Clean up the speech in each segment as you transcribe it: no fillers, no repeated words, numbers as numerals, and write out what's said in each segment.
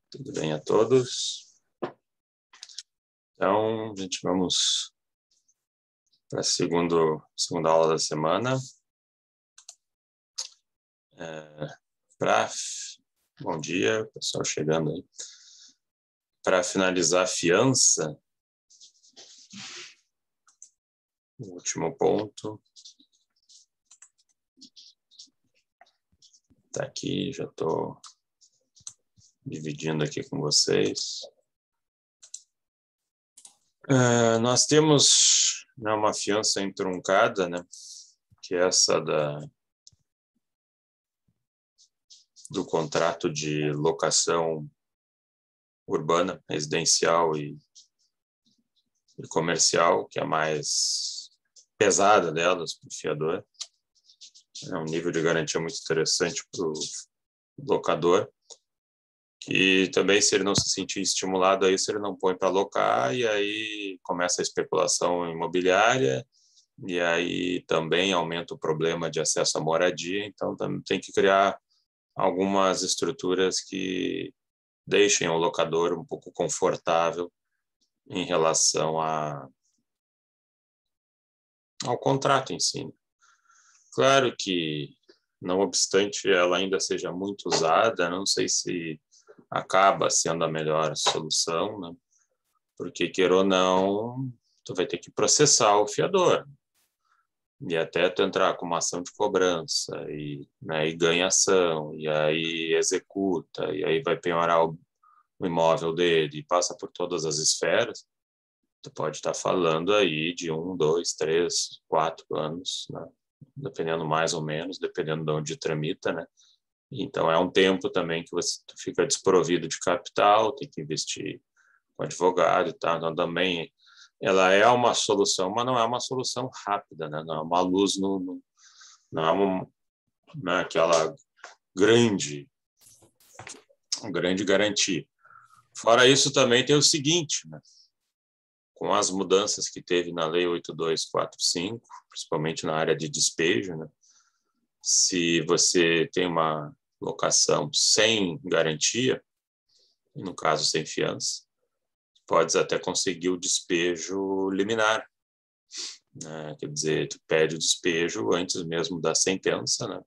Tudo bem a todos? Então, a gente vamos para a segunda aula da semana. Bom dia, pessoal chegando aí. Para finalizar a fiança, o último ponto. Está aqui, já estou dividindo aqui com vocês. Nós temos uma fiança entroncada, né? Que é essa do contrato de locação urbana, residencial e comercial, que é a mais pesada delas para o fiador. É um nível de garantia muito interessante para o locador, que também, se ele não se sentir estimulado a isso, ele não põe para alocar, e aí começa a especulação imobiliária, e aí também aumenta o problema de acesso à moradia. Então tem que criar algumas estruturas que deixem o locador um pouco confortável em relação ao contrato em si. Claro que, não obstante ela ainda seja muito usada, não sei se acaba sendo a melhor solução, né? Porque, queira ou não, tu vai ter que processar o fiador. E até tu entrar com uma ação de cobrança, e ganha ação, e aí executa, e aí vai penhorar o imóvel dele, e passa por todas as esferas, tu pode estar falando aí de 1, 2, 3, 4 anos, né? Dependendo mais ou menos, dependendo de onde tramita, né? Então é um tempo também que você fica desprovido de capital, tem que investir com advogado e tal. Então também ela é uma solução, mas não é uma solução rápida, né? Não é uma luz não é aquela grande garantia. Fora isso, também tem o seguinte, né? Com as mudanças que teve na Lei 8245, principalmente na área de despejo, né? Se você tem uma locação sem garantia, no caso sem fiança, podes até conseguir o despejo liminar, né? Quer dizer, tu pede o despejo antes mesmo da sentença, né?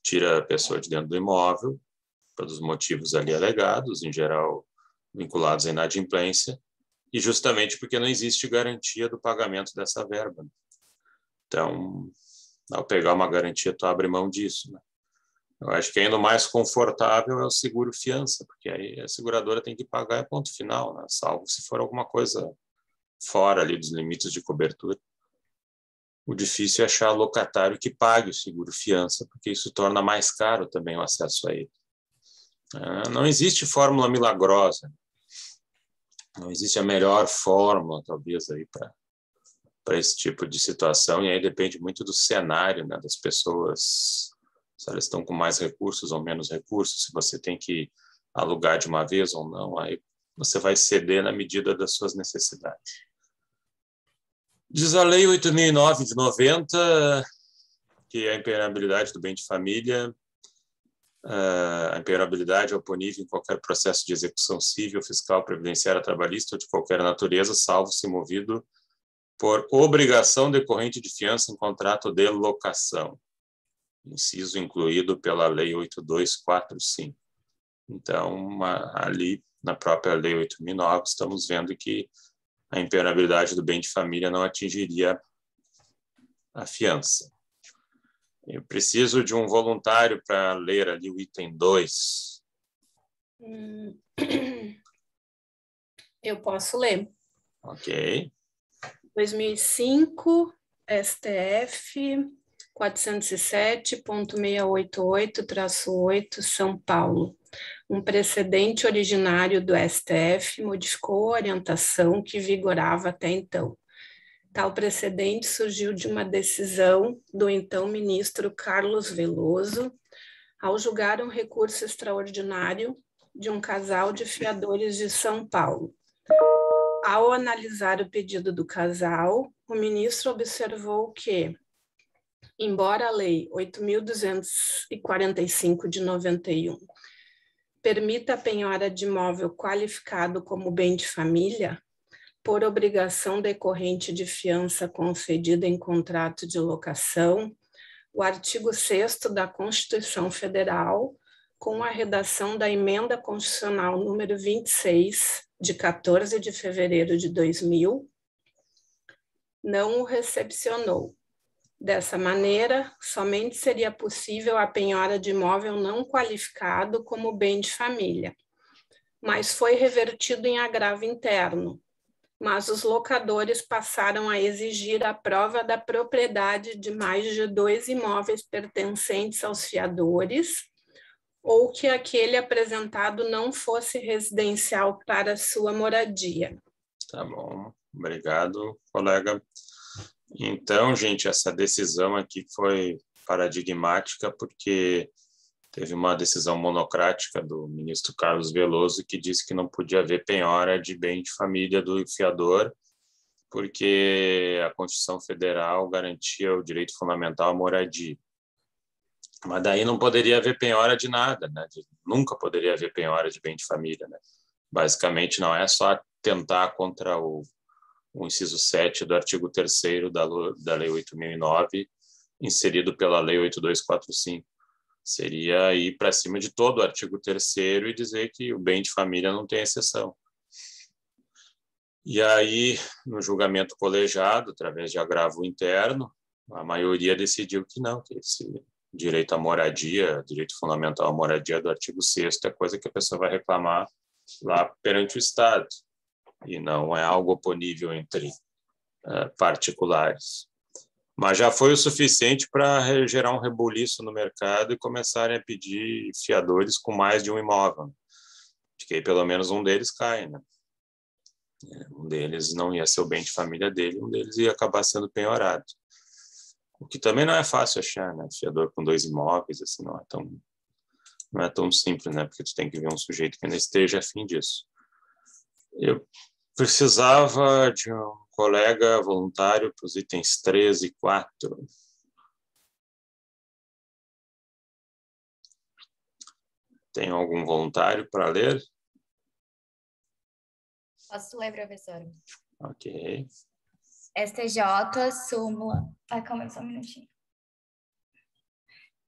Tira a pessoa de dentro do imóvel, pelos motivos ali alegados, em geral vinculados à inadimplência, e justamente porque não existe garantia do pagamento dessa verba. Então, ao pegar uma garantia, tu abre mão disso, né? Eu acho que ainda mais confortável é o seguro fiança, porque aí a seguradora tem que pagar é ponto final, né? Salvo se for alguma coisa fora ali dos limites de cobertura. O difícil é achar locatário que pague o seguro fiança, porque isso torna mais caro também o acesso a ele. Não existe fórmula milagrosa, não existe a melhor fórmula, talvez, aí para esse tipo de situação, e aí depende muito do cenário, né, das pessoas, se elas estão com mais recursos ou menos recursos, se você tem que alugar de uma vez ou não, aí você vai ceder na medida das suas necessidades. Diz a Lei 8.009 de 90, que a impenhorabilidade do bem de família, a impenhorabilidade é oponível em qualquer processo de execução civil, fiscal, previdenciária, trabalhista ou de qualquer natureza, salvo se movido por obrigação decorrente de fiança em contrato de locação, inciso incluído pela Lei 8245. Então, ali na própria Lei 8.009, estamos vendo que a impenhorabilidade do bem de família não atingiria a fiança. Eu preciso de um voluntário para ler ali o item 2. Eu posso ler. Ok. 2005, STF 407.688-8, São Paulo. Um precedente originário do STF modificou a orientação que vigorava até então. Tal precedente surgiu de uma decisão do então ministro Carlos Veloso, ao julgar um recurso extraordinário de um casal de fiadores de São Paulo. Ao analisar o pedido do casal, o ministro observou que, embora a Lei 8.245 de 91 permita a penhora de imóvel qualificado como bem de família, por obrigação decorrente de fiança concedida em contrato de locação, o artigo 6º da Constituição Federal, com a redação da Emenda Constitucional número 26, de 14 de fevereiro de 2000, não o recepcionou. Dessa maneira, somente seria possível a penhora de imóvel não qualificado como bem de família, mas foi revertido em agravo interno. Mas os locadores passaram a exigir a prova da propriedade de mais de 2 imóveis pertencentes aos fiadores, ou que aquele apresentado não fosse residencial para sua moradia. Tá bom, obrigado, colega. Então, gente, essa decisão aqui foi paradigmática porque teve uma decisão monocrática do ministro Carlos Veloso que disse que não podia haver penhora de bem de família do fiador, porque a Constituição Federal garantia o direito fundamental à moradia. Mas daí não poderia haver penhora de nada, né? Nunca poderia haver penhora de bem de família, né? Basicamente, não é só atentar contra o inciso 7 do artigo 3º da Lei 8.009, inserido pela Lei 8245. Seria ir para cima de todo o artigo 3º e dizer que o bem de família não tem exceção. E aí, no julgamento colegiado, através de agravo interno, a maioria decidiu que não, que esse direito à moradia, direito fundamental à moradia do artigo 6º é coisa que a pessoa vai reclamar lá perante o Estado, e não é algo oponível entre particulares. Mas já foi o suficiente para gerar um rebuliço no mercado e começarem a pedir fiadores com mais de um imóvel. De que aí pelo menos um deles cai, né? Um deles não ia ser o bem de família dele, um deles ia acabar sendo penhorado. O que também não é fácil achar, né? Fiador com 2 imóveis, assim, não é tão simples, né? Porque tu tem que ver um sujeito que ainda esteja afim disso. Eu precisava de um colega voluntário para os itens 3 e 4. Tem algum voluntário para ler? Posso ler, professor? Ok. STJ, súmula... calma aí, só um minutinho.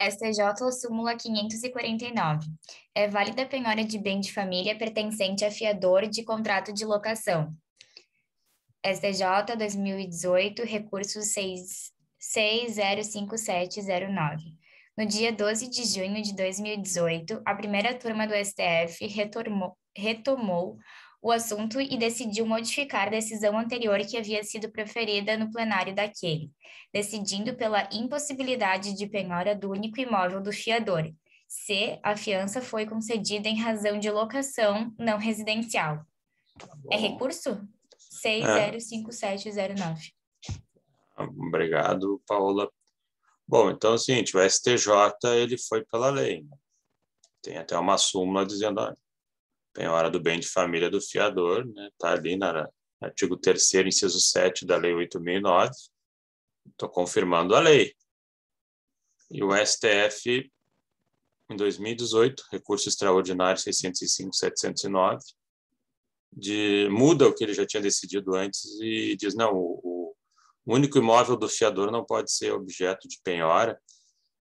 STJ, súmula 549. É válida a penhora de bem de família pertencente a fiador de contrato de locação. STJ 2018, recurso 605709. No dia 12 de junho de 2018, a primeira turma do STF retomou o assunto e decidiu modificar a decisão anterior que havia sido proferida no plenário daquele, decidindo pela impossibilidade de penhora do único imóvel do fiador, se a fiança foi concedida em razão de locação não residencial. É recurso? 605709. Obrigado, Paola. Bom, então é o seguinte, o STJ ele foi pela lei, né? Tem até uma súmula dizendo a penhora do bem de família do fiador, né? Está ali no artigo 3º, inciso 7 da Lei 8.009. Estou confirmando a lei. E o STF, em 2018, recurso extraordinário 605.709, muda o que ele já tinha decidido antes e diz, não, o único imóvel do fiador não pode ser objeto de penhora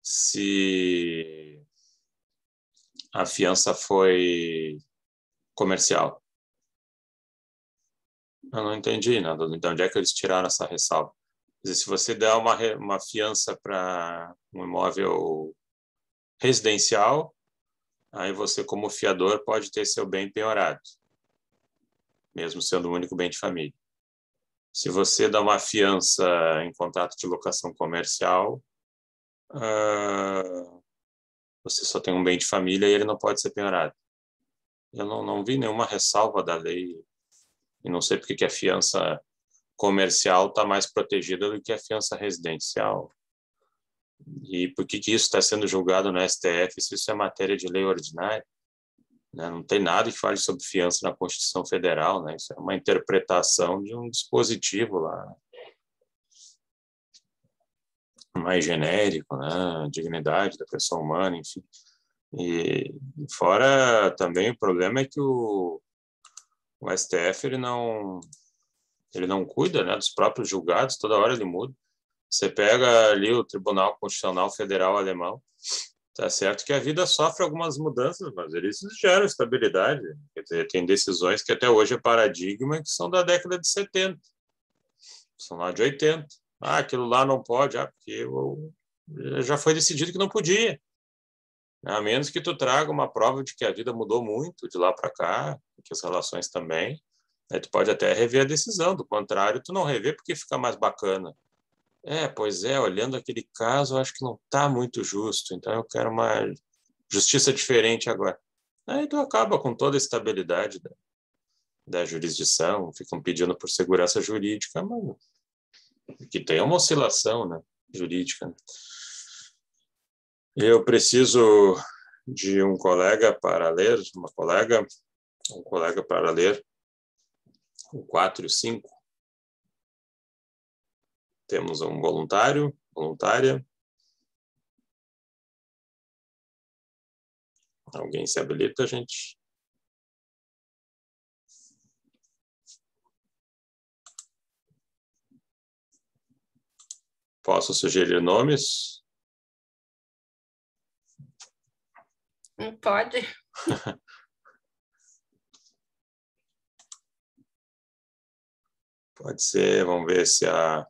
se a fiança foi comercial. Eu não entendi nada. De onde é que eles tiraram essa ressalva? Quer dizer, se você der uma fiança para um imóvel residencial, aí você, como fiador, pode ter seu bem penhorado, mesmo sendo o único bem de família. Se você dá uma fiança em contrato de locação comercial, você só tem um bem de família e ele não pode ser penhorado. Eu não vi nenhuma ressalva da lei e não sei porque que a fiança comercial está mais protegida do que a fiança residencial. E por que isso está sendo julgado no STF se isso é matéria de lei ordinária? Né? Não tem nada que fale sobre fiança na Constituição Federal, né? Isso é uma interpretação de um dispositivo lá, mais genérico, né? Dignidade da pessoa humana, enfim. E fora também o problema é que o STF ele não cuida, né, dos próprios julgados, toda hora ele muda. Você pega ali o Tribunal Constitucional Federal Alemão, tá certo que a vida sofre algumas mudanças, mas eles geram estabilidade. Quer dizer, tem decisões que até hoje é paradigma, que são da década de 70, são lá de 80. Aquilo lá não pode, porque já foi decidido que não podia. A menos que tu traga uma prova de que a vida mudou muito de lá para cá, que as relações também, aí tu pode até rever a decisão. Do contrário, tu não revê porque fica mais bacana. Pois é, olhando aquele caso, eu acho que não está muito justo, então eu quero uma justiça diferente agora. Aí tu acaba com toda a estabilidade da jurisdição, ficam pedindo por segurança jurídica, mas que tem uma oscilação, né, jurídica. Né? Eu preciso de um colega para ler, um colega para ler o 4 e o 5. Temos um voluntária. Alguém se habilita, gente? Posso sugerir nomes? Pode. Pode ser, vamos ver se a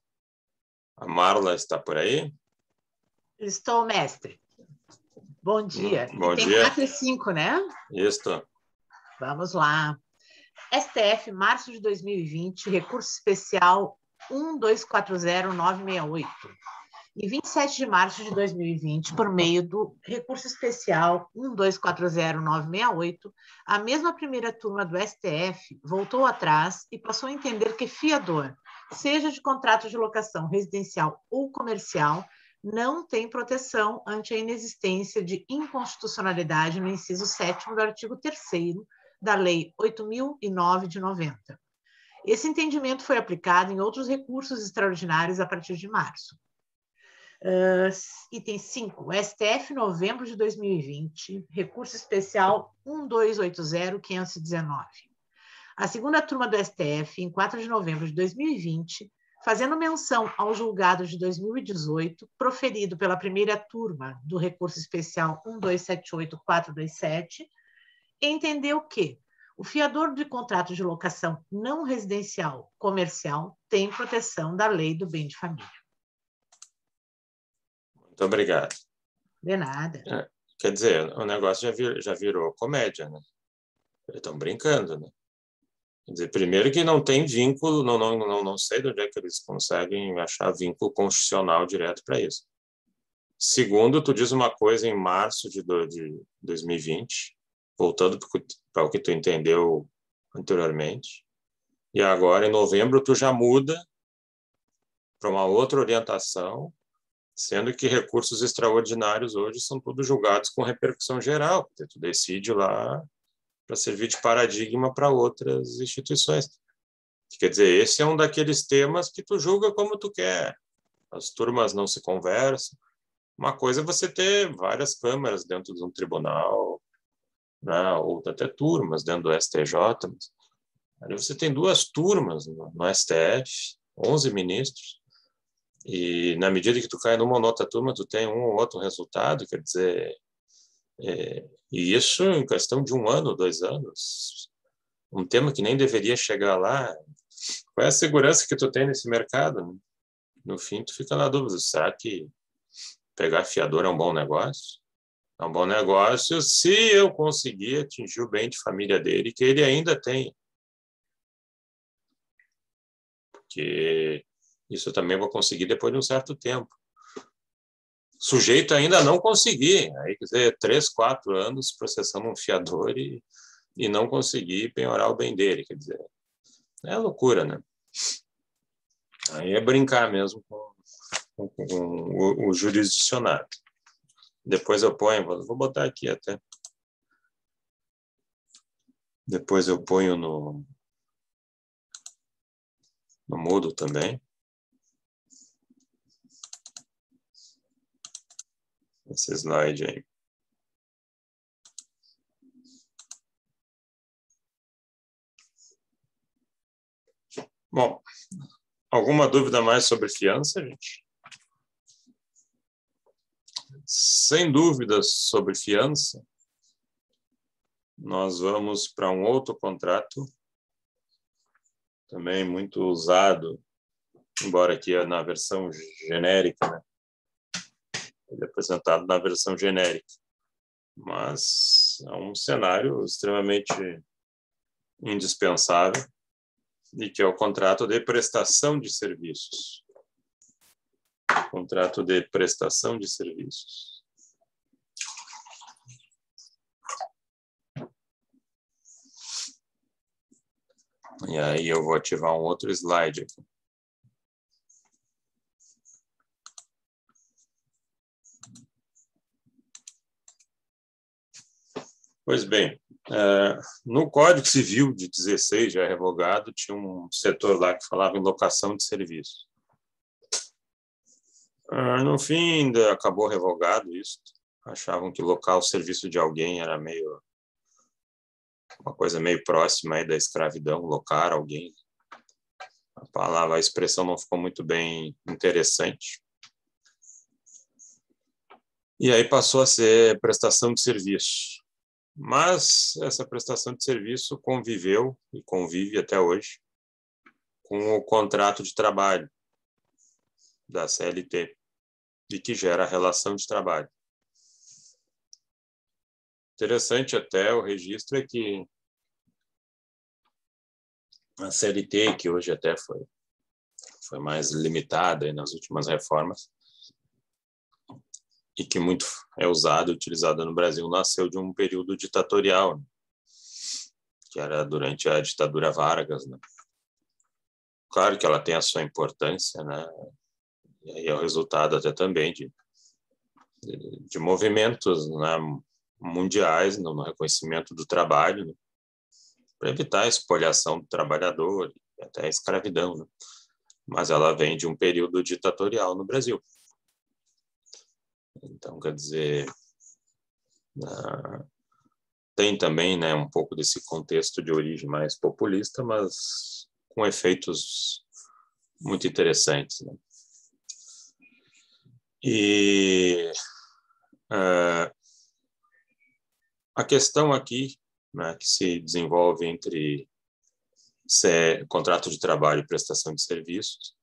Marla está por aí. Estou, mestre. Bom dia. Bom dia. Tem 4 e 5, né? Isso. Vamos lá. STF, março de 2020, recurso especial 1240968. E 27 de março de 2020, por meio do recurso especial 1240968, a mesma primeira turma do STF voltou atrás e passou a entender que fiador, seja de contrato de locação residencial ou comercial, não tem proteção ante a inexistência de inconstitucionalidade no inciso 7º do artigo 3º da Lei 8.009 de 90. Esse entendimento foi aplicado em outros recursos extraordinários a partir de março. Item 5, STF, novembro de 2020, recurso especial 1280519. A segunda turma do STF, em 4 de novembro de 2020, fazendo menção ao julgado de 2018, proferido pela primeira turma do recurso especial 1278427, entendeu que o fiador de contrato de locação não residencial comercial tem proteção da Lei do Bem de Família. Muito obrigado. De nada. Quer dizer, o negócio já virou comédia, né? Eles estão brincando, né? Quer dizer, primeiro que não tem vínculo, não sei de onde é que eles conseguem achar vínculo constitucional direto para isso. Segundo, tu diz uma coisa em março de 2020, voltando para o que tu entendeu anteriormente, e agora, em novembro, tu já muda para uma outra orientação, sendo que recursos extraordinários hoje são todos julgados com repercussão geral. Tu decide lá para servir de paradigma para outras instituições. Quer dizer, esse é um daqueles temas que tu julga como tu quer. As turmas não se conversam. Uma coisa é você ter várias câmaras dentro de um tribunal, né, ou até turmas dentro do STJ. Aí você tem 2 turmas no STF, 11 ministros, e na medida que tu cai numa ou outra turma, tu tem um ou outro resultado, quer dizer, e isso em questão de 1 ano, 2 anos, um tema que nem deveria chegar lá. Qual é a segurança que tu tem nesse mercado? Né? No fim, tu fica na dúvida, será que pegar fiador é um bom negócio? É um bom negócio se eu conseguir atingir o bem de família dele, que ele ainda tem. Porque isso eu também vou conseguir depois de um certo tempo. Sujeito ainda não conseguir. Aí, quer dizer, 3, 4 anos processando um fiador e não conseguir penhorar o bem dele. Quer dizer, é loucura, né? Aí é brincar mesmo com o jurisdicionário. Depois eu ponho, vou botar aqui até. Depois eu ponho no mudo também. Esse slide aí. Bom, alguma dúvida mais sobre fiança, gente? Sem dúvidas sobre fiança, nós vamos para um outro contrato, também muito usado, embora aqui é na versão genérica, né? Ele é apresentado na versão genérica, mas é um cenário extremamente indispensável, e que é o contrato de prestação de serviços. Contrato de prestação de serviços. E aí eu vou ativar um outro slide aqui. Pois bem, no Código Civil de 16, já revogado, tinha um setor lá que falava em locação de serviço. No fim, ainda acabou revogado isso. Achavam que locar o serviço de alguém era uma coisa meio próxima aí da escravidão, locar alguém. A expressão não ficou muito bem interessante. E aí passou a ser prestação de serviço. Mas essa prestação de serviço conviveu e convive até hoje com o contrato de trabalho da CLT, e que gera a relação de trabalho. Interessante até o registro é que a CLT, que hoje até foi mais limitada aí nas últimas reformas, e que muito é usada e utilizada no Brasil, nasceu de um período ditatorial, né? Que era durante a ditadura Vargas, né? Claro que ela tem a sua importância, né? E aí é o resultado até também de movimentos, né, mundiais no reconhecimento do trabalho, né? Para evitar a expoliação do trabalhador e até a escravidão, né? Mas ela vem de um período ditatorial no Brasil. Então, quer dizer, tem também, né, um pouco desse contexto de origem mais populista, mas com efeitos muito interessantes, né? E a questão aqui, né, que se desenvolve entre contrato de trabalho e prestação de serviços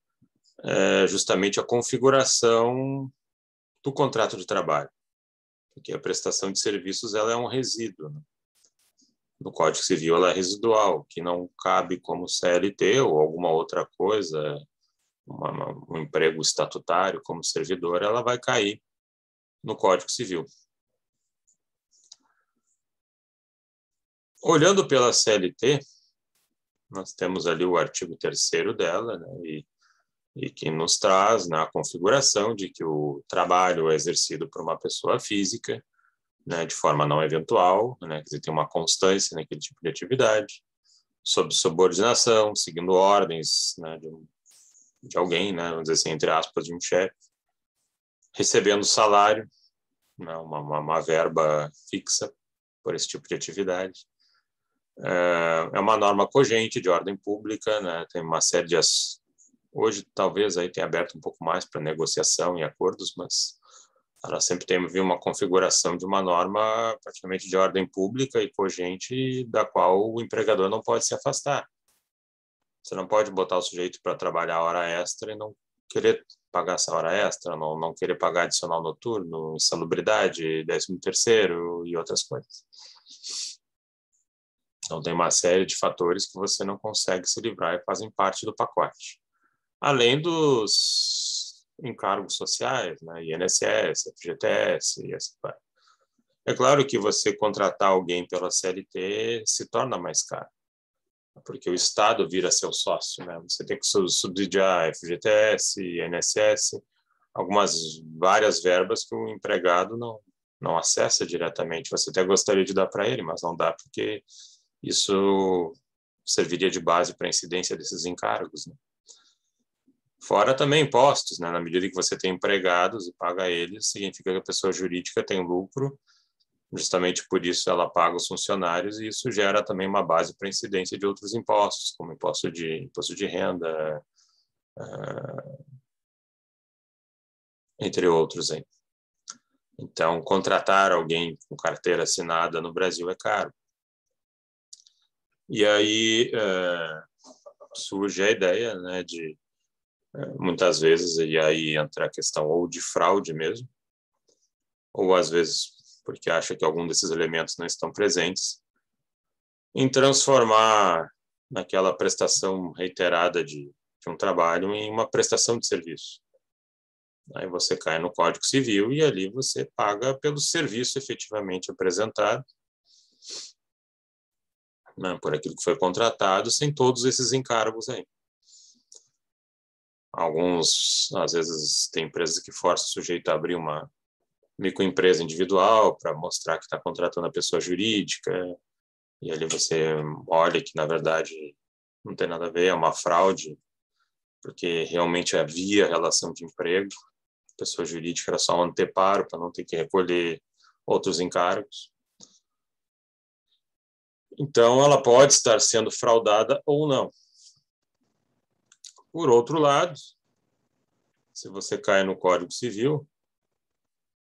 é justamente a configuração do contrato de trabalho, porque a prestação de serviços ela é um resíduo, né? No Código Civil ela é residual, que não cabe como CLT ou alguma outra coisa, um emprego estatutário como servidor, ela vai cair no Código Civil. Olhando pela CLT, nós temos ali o artigo 3º dela, né, e que nos traz, né, a configuração de que o trabalho é exercido por uma pessoa física, né, de forma não eventual, né, quer dizer, tem uma constância naquele tipo de atividade, sob subordinação, seguindo ordens, né, de alguém, né, vamos dizer assim, entre aspas, de um chefe, recebendo salário, né, uma verba fixa por esse tipo de atividade. É uma norma cogente de ordem pública, né, tem uma série de... Hoje, talvez, aí tenha aberto um pouco mais para negociação e acordos, mas ela sempre teve uma configuração de uma norma praticamente de ordem pública e cogente, da qual o empregador não pode se afastar. Você não pode botar o sujeito para trabalhar hora extra e não querer pagar essa hora extra, não querer pagar adicional noturno, insalubridade, 13º e outras coisas. Então, tem uma série de fatores que você não consegue se livrar e fazem parte do pacote. Além dos encargos sociais, né, INSS, FGTS e assim vai. É claro que você contratar alguém pela CLT se torna mais caro, porque o Estado vira seu sócio, né? Você tem que subsidiar FGTS, INSS, várias verbas que o empregado não acessa diretamente. Você até gostaria de dar para ele, mas não dá porque isso serviria de base para a incidência desses encargos, né? Fora também impostos, né? Na medida que você tem empregados e paga eles, significa que a pessoa jurídica tem lucro Justamente por isso ela paga os funcionários e isso gera também uma base para incidência de outros impostos, como imposto de renda, entre outros aí. Então, contratar alguém com carteira assinada no Brasil é caro. E aí surge a ideia, né, de muitas vezes, e aí entra a questão ou de fraude mesmo, ou às vezes porque acha que algum desses elementos não estão presentes, em transformar naquela prestação reiterada de um trabalho em uma prestação de serviço. Aí você cai no Código Civil e ali você paga pelo serviço efetivamente apresentado, né, por aquilo que foi contratado, sem todos esses encargos aí. Alguns, às vezes, tem empresas que forçam o sujeito a abrir uma microempresa individual para mostrar que está contratando a pessoa jurídica, e ali você olha que, na verdade, não tem nada a ver, é uma fraude, porque realmente havia relação de emprego, a pessoa jurídica era só um anteparo para não ter que recolher outros encargos. Então, ela pode estar sendo fraudada ou não. Por outro lado, se você cai no Código Civil,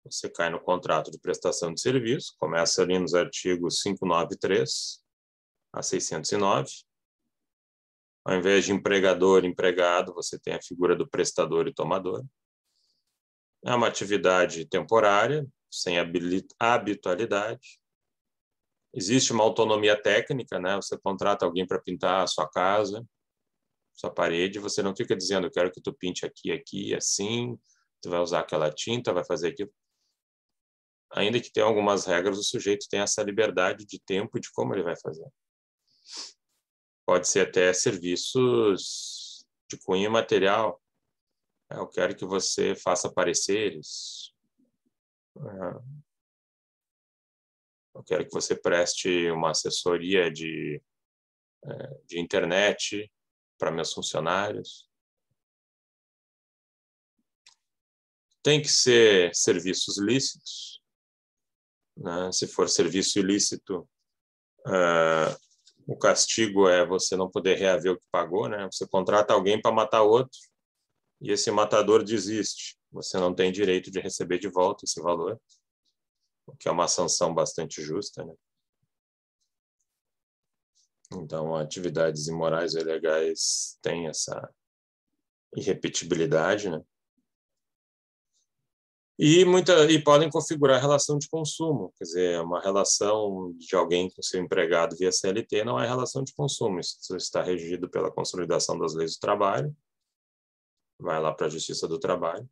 você cai no contrato de prestação de serviço, começa ali nos artigos 593 a 609. Ao invés de empregador e empregado, você tem a figura do prestador e tomador. É uma atividade temporária, sem habitualidade. Existe uma autonomia técnica, né? Você contrata alguém para pintar a sua casa, sua parede, você não fica dizendo, eu quero que tu pinte aqui, aqui, assim, tu vai usar aquela tinta, vai fazer aquilo. Ainda que tenha algumas regras, o sujeito tem essa liberdade de tempo e de como ele vai fazer. Pode ser até serviços de cunho imaterial. Eu quero que você faça pareceres. Eu quero que você preste uma assessoria de internet para meus funcionários. Tem que ser serviços lícitos. Né? Se for serviço ilícito, o castigo é você não poder reaver o que pagou, né? Você contrata alguém para matar outro e esse matador desiste. Você não tem direito de receber de volta esse valor, o que é uma sanção bastante justa, né? Então, atividades imorais ou ilegais têm essa irrepetibilidade, né? E podem configurar relação de consumo, quer dizer, uma relação de alguém com seu empregado via CLT não é relação de consumo, isso está regido pela consolidação das leis do trabalho, vai lá para a Justiça do Trabalho,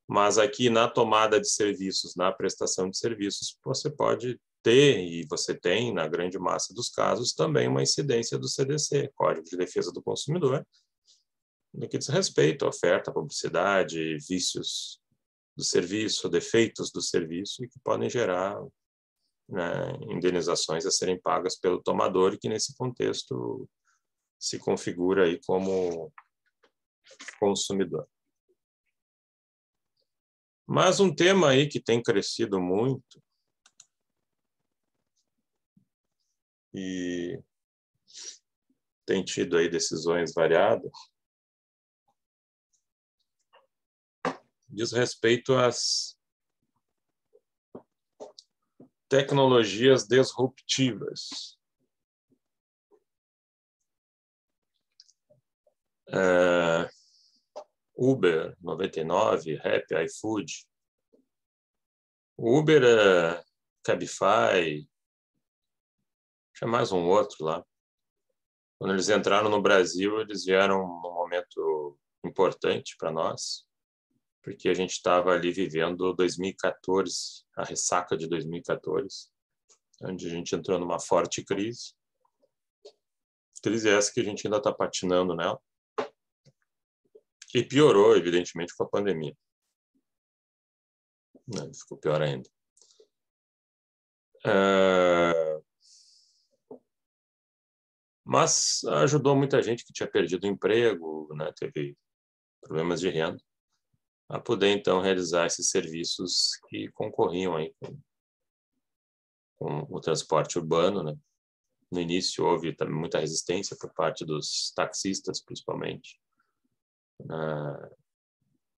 mas aqui na tomada de serviços, na prestação de serviços, você pode ter, e você tem, na grande massa dos casos, também uma incidência do CDC, Código de Defesa do Consumidor, no que diz respeito à oferta, publicidade, vícios do serviço, defeitos do serviço, e que podem gerar, né, indenizações a serem pagas pelo tomador, e que nesse contexto se configura aí como consumidor. Mas um tema aí que tem crescido muito e tem tido aí decisões variadas, diz respeito às tecnologias disruptivas. Uber, 99, Rappi, iFood. O Uber é Cabify, tinha mais um outro lá. Quando eles entraram no Brasil, eles vieram num momento importante para nós, porque a gente estava ali vivendo 2014, a ressaca de 2014, onde a gente entrou numa forte crise. Crise essa que a gente ainda está patinando nela. E piorou, evidentemente, com a pandemia. Ficou pior ainda. Mas ajudou muita gente que tinha perdido o emprego, né, teve problemas de renda, a poder, então, realizar esses serviços que concorriam aí com o transporte urbano, né? No início houve também muita resistência por parte dos taxistas, principalmente,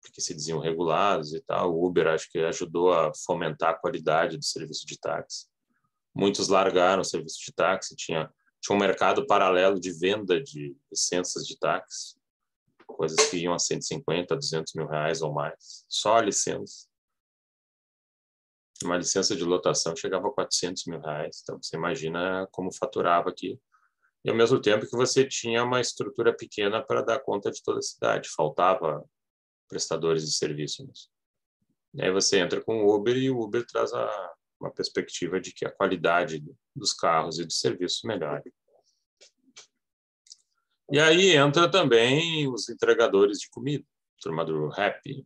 porque se diziam regulados e tal. O Uber acho que ajudou a fomentar a qualidade do serviço de táxi. Muitos largaram o serviço de táxi, tinha um mercado paralelo de venda de licenças de táxi, coisas que iam a 150, 200 mil reais ou mais, só a licença. Uma licença de lotação chegava a 400 mil reais, então você imagina como faturava aqui. E ao mesmo tempo que você tinha uma estrutura pequena para dar conta de toda a cidade, faltava prestadores de serviços. E aí você entra com o Uber e o Uber traz uma perspectiva de que a qualidade dos carros e dos serviços melhore. E aí entra também os entregadores de comida, turma do Rappi,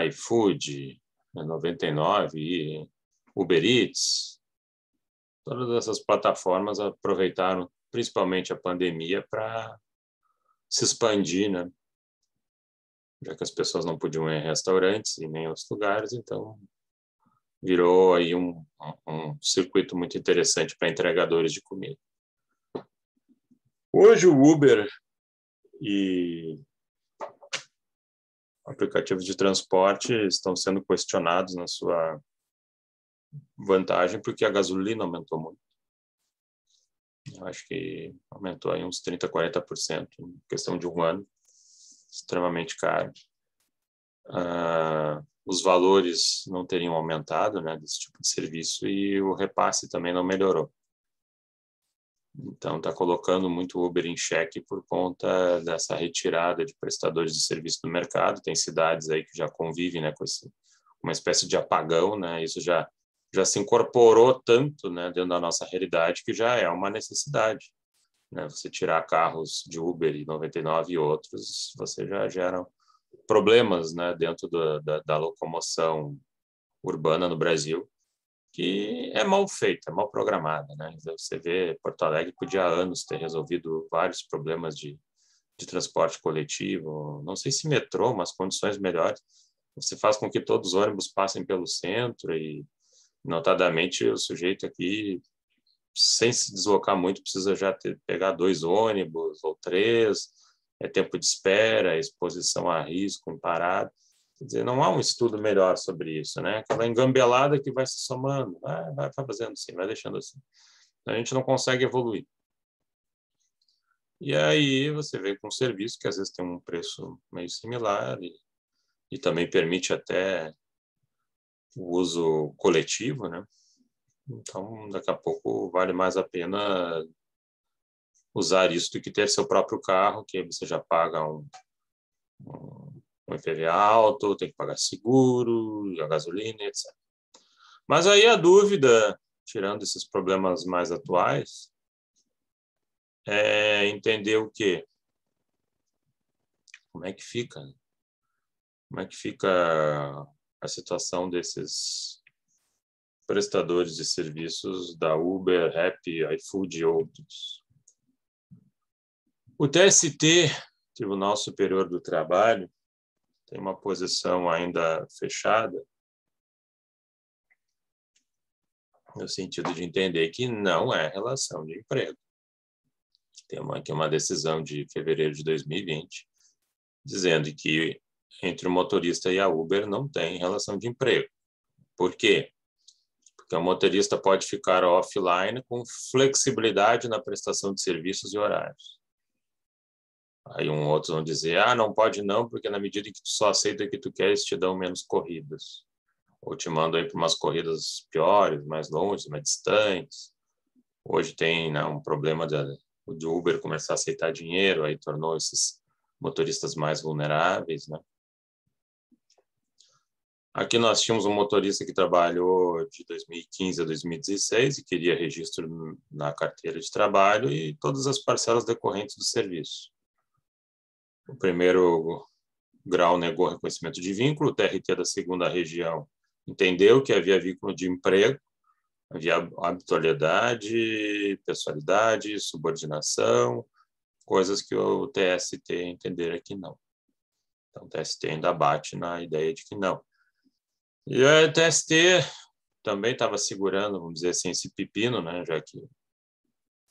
iFood, 99 e Uber Eats. Todas essas plataformas aproveitaram principalmente a pandemia para se expandir, né? Já que as pessoas não podiam ir em restaurantes e nem em outros lugares, então virou aí um circuito muito interessante para entregadores de comida. Hoje o Uber e aplicativos de transporte estão sendo questionados na sua vantagem porque a gasolina aumentou muito. Eu acho que aumentou aí uns 30%, 40% em questão de um ano. Extremamente caro. Os valores não teriam aumentado, né, desse tipo de serviço, e o repasse também não melhorou. Então, está colocando muito o Uber em xeque por conta dessa retirada de prestadores de serviço do mercado. Tem cidades aí que já convivem, né, com uma espécie de apagão, né? Isso já se incorporou tanto, né, dentro da nossa realidade que já é uma necessidade, né? Você tirar carros de Uber e 99 e outros, você já gera problemas, né, dentro da locomoção urbana no Brasil, que é mal feita, é mal programada, né? Você vê, Porto Alegre podia há anos ter resolvido vários problemas de transporte coletivo, não sei se metrô, mas condições melhores. Você faz com que todos os ônibus passem pelo centro e, notadamente, o sujeito aqui, sem se deslocar muito, precisa já pegar 2 ônibus ou 3, é tempo de espera, exposição a risco em parada. Quer dizer, não há um estudo melhor sobre isso, né? Aquela engambelada que vai se somando, vai fazendo assim, vai deixando assim. A gente não consegue evoluir. E aí você vem com um serviço que às vezes tem um preço meio similar e também permite até o uso coletivo, né? Então, daqui a pouco vale mais a pena usar isso do que ter seu próprio carro, que aí você já paga um IPVA alto, tem que pagar seguro, a gasolina, etc. Mas aí a dúvida, tirando esses problemas mais atuais, é entender o quê? Como é que fica? Como é que fica a situação desses prestadores de serviços da Uber, Rappi, iFood e outros? O TST, Tribunal Superior do Trabalho, tem uma posição ainda fechada, no sentido de entender que não é relação de emprego. Tem aqui uma decisão de fevereiro de 2020, dizendo que entre o motorista e a Uber não tem relação de emprego. Por quê? Porque o motorista pode ficar offline com flexibilidade na prestação de serviços e horários. Aí outros vão dizer, não pode não, porque na medida que tu só aceita o que tu quer, eles te dão menos corridas. Ou te mandam aí para umas corridas piores, mais longe, mais distantes. Hoje tem um problema de Uber começar a aceitar dinheiro, aí tornou esses motoristas mais vulneráveis, né? Aqui nós tínhamos um motorista que trabalhou de 2015 a 2016 e queria registro na carteira de trabalho e todas as parcelas decorrentes do serviço. O primeiro grau negou reconhecimento de vínculo, o TRT da segunda região entendeu que havia vínculo de emprego, havia habitualidade, pessoalidade, subordinação, coisas que o TST entenderam que não. Então, o TST ainda bate na ideia de que não. E o TST também estava segurando, vamos dizer assim, esse pepino, né, já que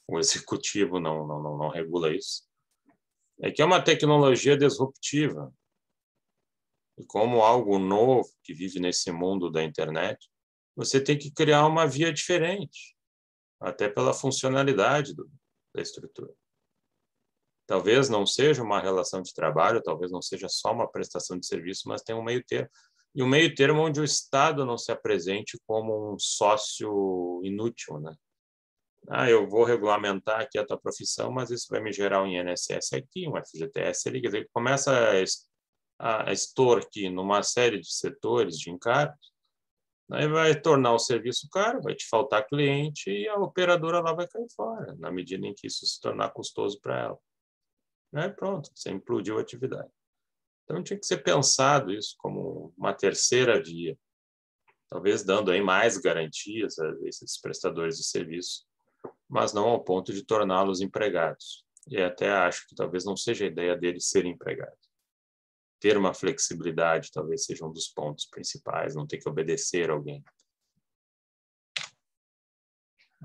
o executivo não regula isso, é que é uma tecnologia disruptiva. E como algo novo que vive nesse mundo da internet, você tem que criar uma via diferente, até pela funcionalidade da estrutura. Talvez não seja uma relação de trabalho, talvez não seja só uma prestação de serviço, mas tem um meio termo. E um meio termo onde o Estado não se apresente como um sócio inútil, né? Eu vou regulamentar aqui a tua profissão, mas isso vai me gerar um INSS aqui, um FGTS ali. Quer dizer, começa a extorquir numa série de setores, de encargos, aí vai tornar o serviço caro, vai te faltar cliente e a operadora lá vai cair fora, na medida em que isso se tornar custoso para ela. Pronto, você implodiu a atividade. Então, tinha que ser pensado isso como uma terceira via, talvez dando aí mais garantias a esses prestadores de serviço, mas não ao ponto de torná-los empregados. E até acho que talvez não seja a ideia deles serem empregados. Ter uma flexibilidade talvez seja um dos pontos principais, não ter que obedecer a alguém.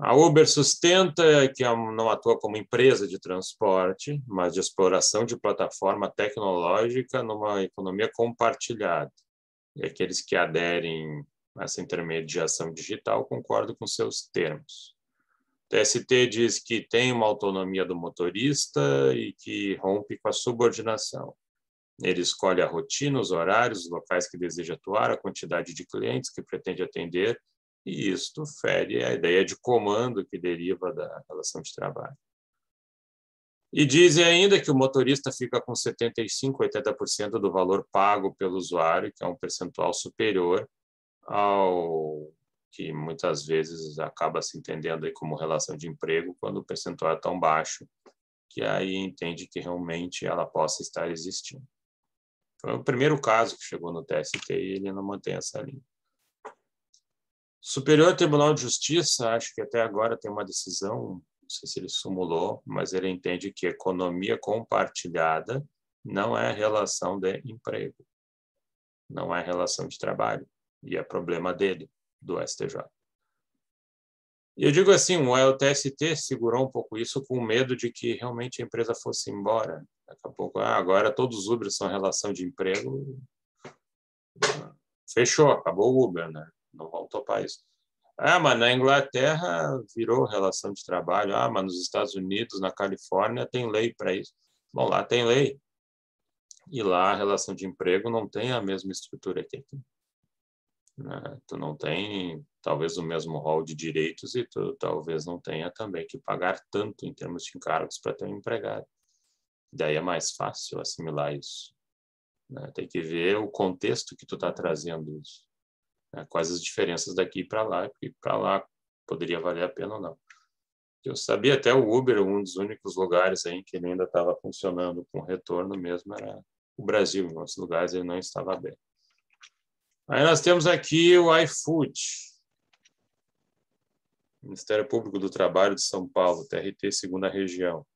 A Uber sustenta que não atua como empresa de transporte, mas de exploração de plataforma tecnológica numa economia compartilhada. E aqueles que aderem a essa intermediação digital concordam com seus termos. O TST diz que tem uma autonomia do motorista e que rompe com a subordinação. Ele escolhe a rotina, os horários, os locais que deseja atuar, a quantidade de clientes que pretende atender, e isto fere a ideia de comando que deriva da relação de trabalho. E dizem ainda que o motorista fica com 75%, 80% do valor pago pelo usuário, que é um percentual superior ao que muitas vezes acaba se entendendo aí como relação de emprego, quando o percentual é tão baixo, que aí entende que realmente ela possa estar existindo. Foi o primeiro caso que chegou no TST e ele não mantém essa linha. Superior Tribunal de Justiça, acho que até agora tem uma decisão, não sei se ele sumulou, mas ele entende que economia compartilhada não é relação de emprego, não é relação de trabalho, e é problema dele, do STJ. E eu digo assim, o TST segurou um pouco isso com medo de que realmente a empresa fosse embora. Daqui a pouco, agora todos os Uber são relação de emprego. Fechou, acabou o Uber, né? Não vão topar isso. Mas na Inglaterra virou relação de trabalho. Mas nos Estados Unidos, na Califórnia, tem lei para isso. Bom, lá tem lei. E lá a relação de emprego não tem a mesma estrutura que aqui. Tu não tem, talvez, o mesmo rol de direitos e tu talvez não tenha também que pagar tanto em termos de encargos para ter um empregado. Daí é mais fácil assimilar isso. Tem que ver o contexto que tu está trazendo isso. Quais as diferenças daqui para lá, porque para lá poderia valer a pena ou não. Eu sabia até o Uber, um dos únicos lugares aí que ele ainda estava funcionando com retorno mesmo era o Brasil. Em outros lugares ele não estava aberto. Aí nós temos aqui o iFood, Ministério Público do Trabalho de São Paulo, TRT, segunda região.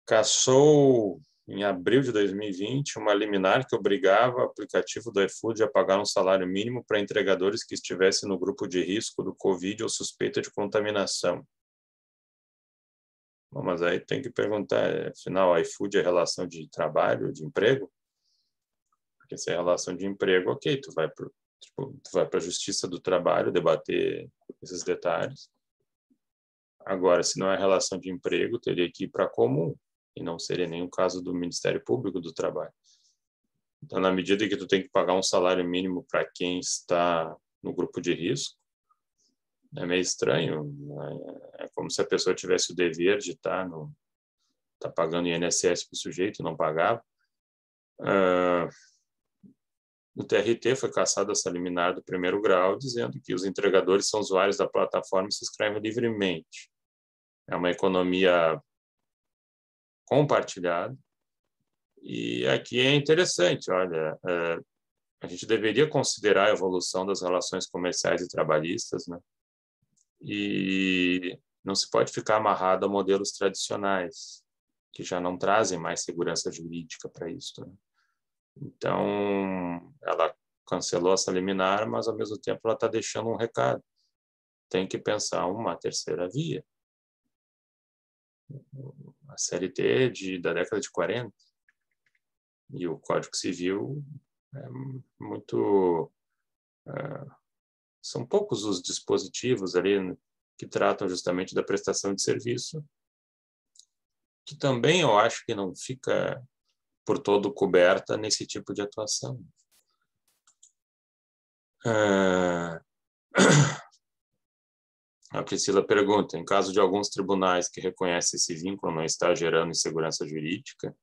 Cassou, em abril de 2020, uma liminar que obrigava o aplicativo do iFood a pagar um salário mínimo para entregadores que estivessem no grupo de risco do Covid ou suspeita de contaminação. Bom, mas aí tem que perguntar, afinal, o iFood é relação de trabalho, de emprego? Porque se é relação de emprego, ok, tu vai para a Justiça do Trabalho debater esses detalhes. Agora, se não é relação de emprego, teria que ir para a comum, e não seria nenhum caso do Ministério Público do Trabalho. Então, na medida que tu tem que pagar um salário mínimo para quem está no grupo de risco, é meio estranho. É como se a pessoa tivesse o dever de estar pagando INSS para o sujeito e não pagava. No TRT foi cassada essa liminar do primeiro grau, dizendo que os entregadores são usuários da plataforma e se inscrevem livremente. É uma economia compartilhada. E aqui é interessante, olha, a gente deveria considerar a evolução das relações comerciais e trabalhistas, né? E não se pode ficar amarrado a modelos tradicionais, que já não trazem mais segurança jurídica para isso, né? Então, ela cancelou essa liminar, mas, ao mesmo tempo, ela está deixando um recado. Tem que pensar uma terceira via. A CLT da década de 40 e o Código Civil é muito... são poucos os dispositivos ali que tratam justamente da prestação de serviço, que também eu acho que não fica por todo coberta nesse tipo de atuação. A Priscila pergunta, em caso de alguns tribunais que reconhecem esse vínculo não está gerando insegurança jurídica?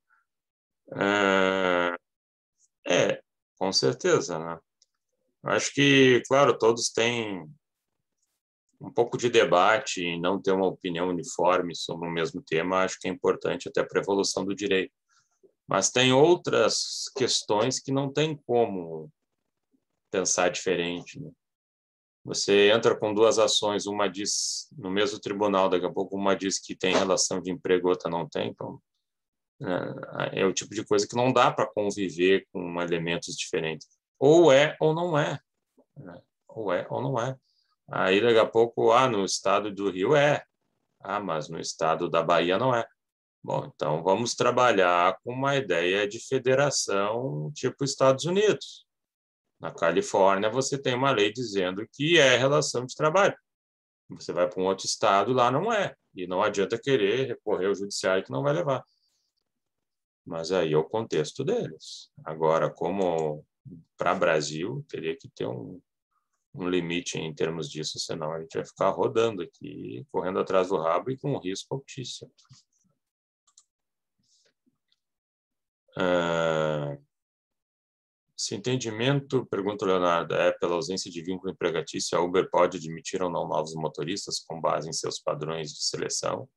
Com certeza, né? Acho que, claro, todos têm um pouco de debate e não ter uma opinião uniforme sobre o mesmo tema, acho que é importante até para a evolução do direito. Mas tem outras questões que não tem como pensar diferente, né? Você entra com duas ações, uma diz no mesmo tribunal, daqui a pouco uma diz que tem relação de emprego, outra não tem, então é o tipo de coisa que não dá para conviver com elementos diferentes. Ou é ou não é, né? Ou é ou não é. Aí daqui a pouco, no estado do Rio mas no estado da Bahia não é. Bom, então vamos trabalhar com uma ideia de federação tipo Estados Unidos. Na Califórnia, você tem uma lei dizendo que é relação de trabalho. Você vai para um outro estado, lá não é. E não adianta querer recorrer ao judiciário que não vai levar. Mas aí é o contexto deles. Agora, como para o Brasil, teria que ter um limite em termos disso, senão a gente vai ficar rodando aqui, correndo atrás do rabo e com um risco altíssimo. Esse entendimento, pergunta o Leonardo, é pela ausência de vínculo empregatício, a Uber pode admitir ou não novos motoristas com base em seus padrões de seleção?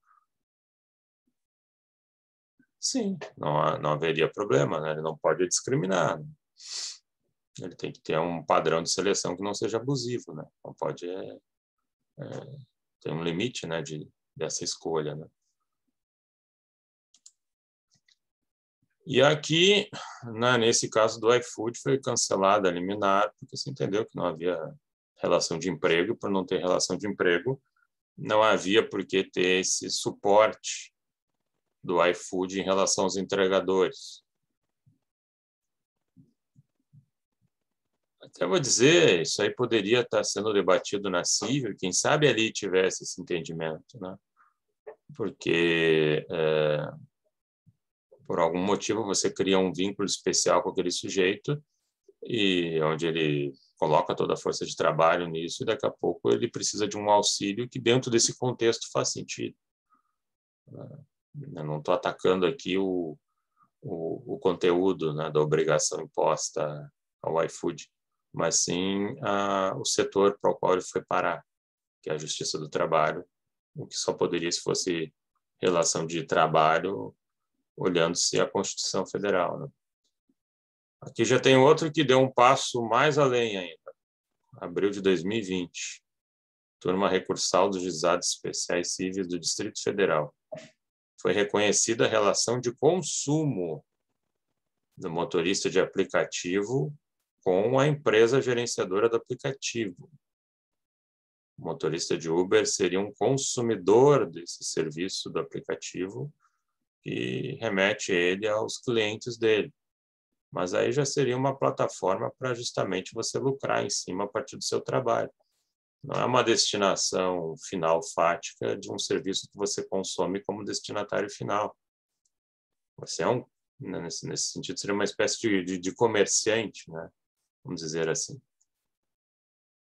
Sim, não haveria problema, né? Ele não pode discriminar. Ele tem que ter um padrão de seleção que não seja abusivo, né? Não pode ter um limite, né, dessa escolha, né? E aqui, nesse caso do iFood, foi cancelada a liminar, porque se entendeu que não havia relação de emprego. Por não ter relação de emprego, não havia por que ter esse suporte do iFood em relação aos entregadores. Até vou dizer, isso aí poderia estar sendo debatido na Civil, quem sabe ali tivesse esse entendimento, né? Porque por algum motivo você cria um vínculo especial com aquele sujeito e onde ele coloca toda a força de trabalho nisso e daqui a pouco ele precisa de um auxílio que dentro desse contexto faz sentido. Eu não estou atacando aqui o conteúdo, né, da obrigação imposta ao iFood, mas sim o setor para o qual ele foi parar, que é a Justiça do Trabalho, o que só poderia se fosse relação de trabalho, olhando-se a Constituição Federal, né? Aqui já tem outro que deu um passo mais além ainda. Abril de 2020. Turma recursal dos Juizados Especiais Civis do Distrito Federal. Foi reconhecida a relação de consumo do motorista de aplicativo com a empresa gerenciadora do aplicativo. O motorista de Uber seria um consumidor desse serviço do aplicativo que remete ele aos clientes dele. Mas aí já seria uma plataforma para justamente você lucrar em cima a partir do seu trabalho. Não é uma destinação final fática de um serviço que você consome como destinatário final. Você nesse sentido, seria uma espécie de comerciante, né? Vamos dizer assim.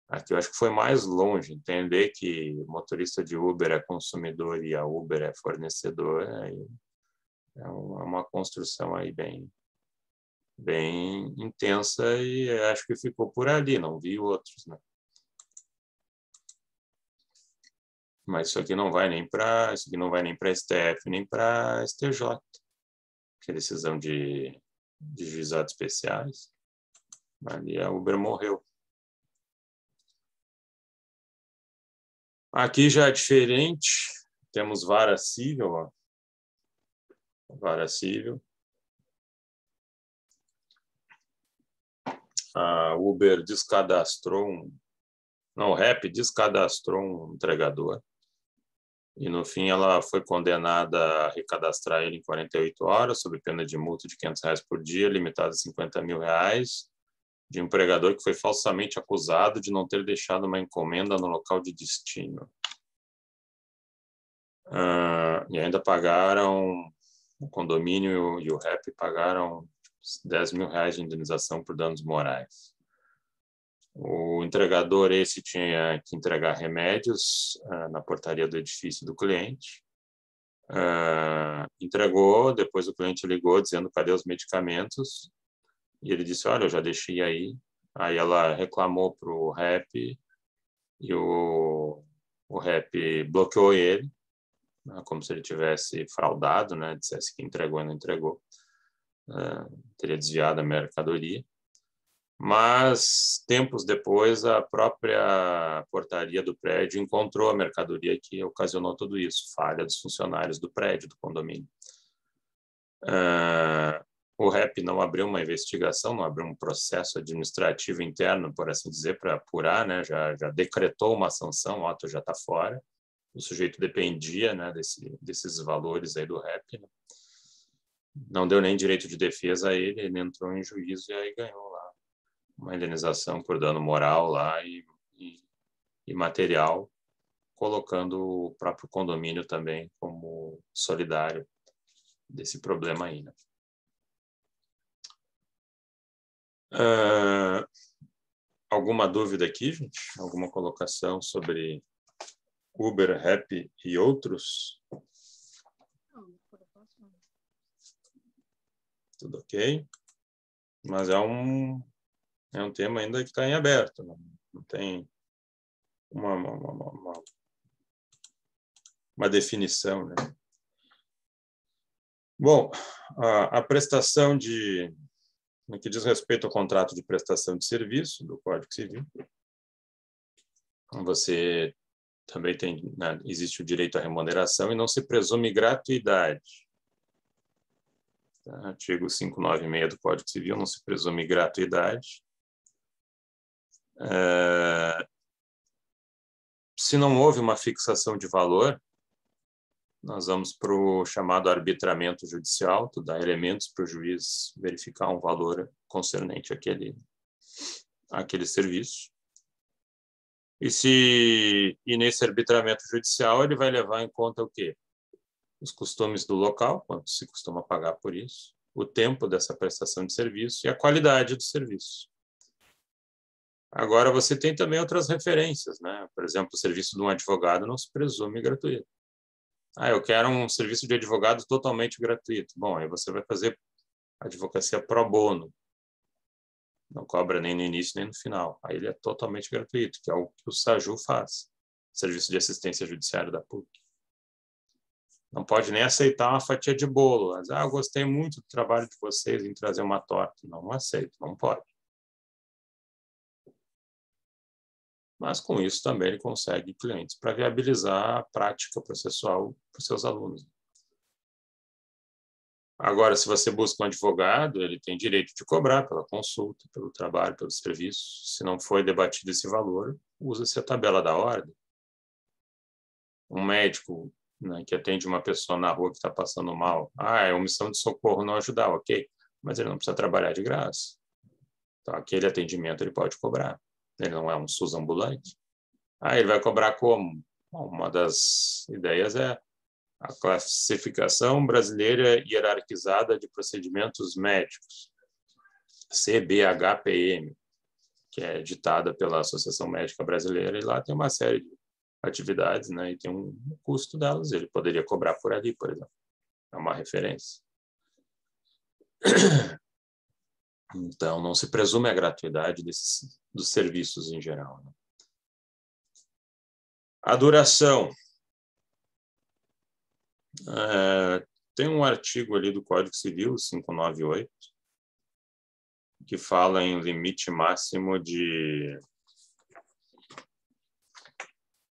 Aqui eu acho que foi mais longe, entender que o motorista de Uber é consumidor e a Uber é fornecedor, é uma construção aí bem intensa e acho que ficou por ali, não vi outros, né? Mas isso aqui não vai nem para STF, nem para STJ, que é decisão de juizados especiais. Ali a Uber morreu. Aqui já é diferente, temos vara civil, ó. Vara civil. a Uber descadastrou o REP descadastrou um entregador e, no fim, ela foi condenada a recadastrar ele em 48 horas, sob pena de multa de R$500 por dia, limitada a R$50 mil, de um empregador que foi falsamente acusado de não ter deixado uma encomenda no local de destino. E ainda pagaram, o condomínio e o REP pagaram R$10 mil de indenização por danos morais. O entregador esse tinha que entregar remédios na portaria do edifício do cliente. Entregou, depois o cliente ligou dizendo cadê os medicamentos, e ele disse, olha, eu já deixei aí. Aí ela reclamou para o REP e o REP bloqueou ele, como se ele tivesse fraudado, né? Dissesse que entregou e não entregou. Teria desviado a mercadoria. Mas, tempos depois, a própria portaria do prédio encontrou a mercadoria que ocasionou tudo isso, falha dos funcionários do prédio, do condomínio. O REP não abriu uma investigação, não abriu um processo administrativo interno, por assim dizer, para apurar, né? Já decretou uma sanção, o ato já está fora. O sujeito dependia, né, desses valores aí do REP, né? Não deu nem direito de defesa a ele, ele entrou em juízo e aí ganhou lá uma indenização por dano moral lá e material, colocando o próprio condomínio também como solidário desse problema aí, né? Alguma dúvida aqui, gente? Alguma colocação sobre Uber, REP e outros? Tudo ok? Mas é um tema ainda que está em aberto, não tem uma definição, né? Bom, a prestação no que diz respeito ao contrato de prestação de serviço do Código Civil, você também tem, né, existe o direito à remuneração e não se presume gratuidade. Artigo 596 do Código Civil, não se presume gratuidade. Se não houve uma fixação de valor, nós vamos para o chamado arbitramento judicial, tu dá elementos para o juiz verificar um valor concernente àquele serviço. E nesse arbitramento judicial ele vai levar em conta o quê? Os costumes do local, quanto se costuma pagar por isso, o tempo dessa prestação de serviço e a qualidade do serviço. Agora, você tem também outras referências, né? Por exemplo, o serviço de um advogado não se presume gratuito. Eu quero um serviço de advogado totalmente gratuito. Bom, aí você vai fazer advocacia pro bono. Não cobra nem no início nem no final. Aí ele é totalmente gratuito, que é o que o SAJU faz. Serviço de Assistência Judiciária da PUC. Não pode nem aceitar uma fatia de bolo. Mas, eu gostei muito do trabalho de vocês em trazer uma torta. Não aceito, não pode. Mas, com isso, também ele consegue clientes para viabilizar a prática processual para os seus alunos. Agora, se você busca um advogado, ele tem direito de cobrar pela consulta, pelo trabalho, pelo serviço. Se não foi debatido esse valor, usa-se a tabela da ordem. Um médico, né, que atende uma pessoa na rua que está passando mal, é omissão de socorro não ajudar, ok, mas ele não precisa trabalhar de graça. Então, aquele atendimento ele pode cobrar. Ele não é um SUS ambulante. Ele vai cobrar como? Uma das ideias é a classificação brasileira hierarquizada de procedimentos médicos, CBHPM, que é ditada pela Associação Médica Brasileira, e lá tem uma série de atividades, né, e tem um custo delas. Ele poderia cobrar por ali, por exemplo. É uma referência. Então, não se presume a gratuidade dos serviços em geral, né? A duração. Tem um artigo ali do Código Civil, 598, que fala em limite máximo de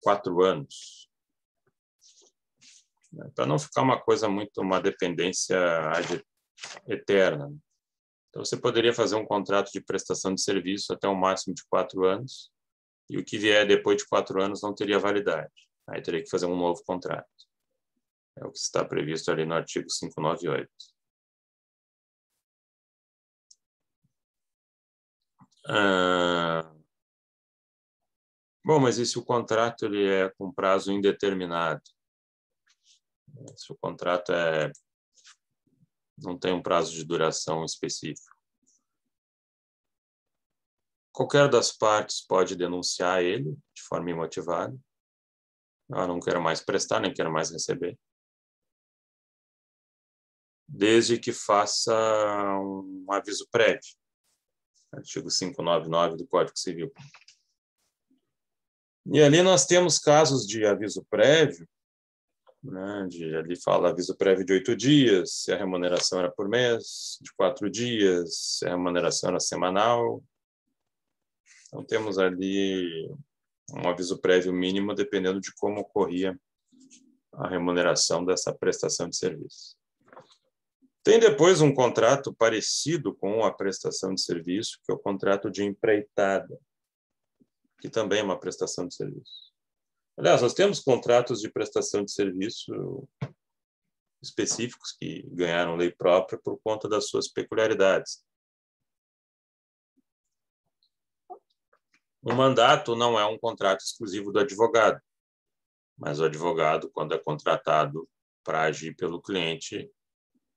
4 anos. Para não ficar uma coisa muito, uma dependência eterna. Então, você poderia fazer um contrato de prestação de serviço até um máximo de 4 anos, e o que vier depois de 4 anos não teria validade. Aí teria que fazer um novo contrato. É o que está previsto ali no artigo 598. Bom, mas e se o contrato ele é com prazo indeterminado? Se o contrato não tem um prazo de duração específico. Qualquer das partes pode denunciar ele de forma imotivada. Não quero mais prestar, nem quero mais receber. Desde que faça um aviso prévio. Artigo 599 do Código Civil. E ali nós temos casos de aviso prévio, né? Ali fala aviso prévio de 8 dias, se a remuneração era por mês, de 4 dias, se a remuneração era semanal. Então, temos ali um aviso prévio mínimo, dependendo de como ocorria a remuneração dessa prestação de serviço. Tem depois um contrato parecido com a prestação de serviço, que é o contrato de empreitada, que também é uma prestação de serviço. Aliás, nós temos contratos de prestação de serviço específicos que ganharam lei própria por conta das suas peculiaridades. O mandato não é um contrato exclusivo do advogado, mas o advogado, quando é contratado para agir pelo cliente,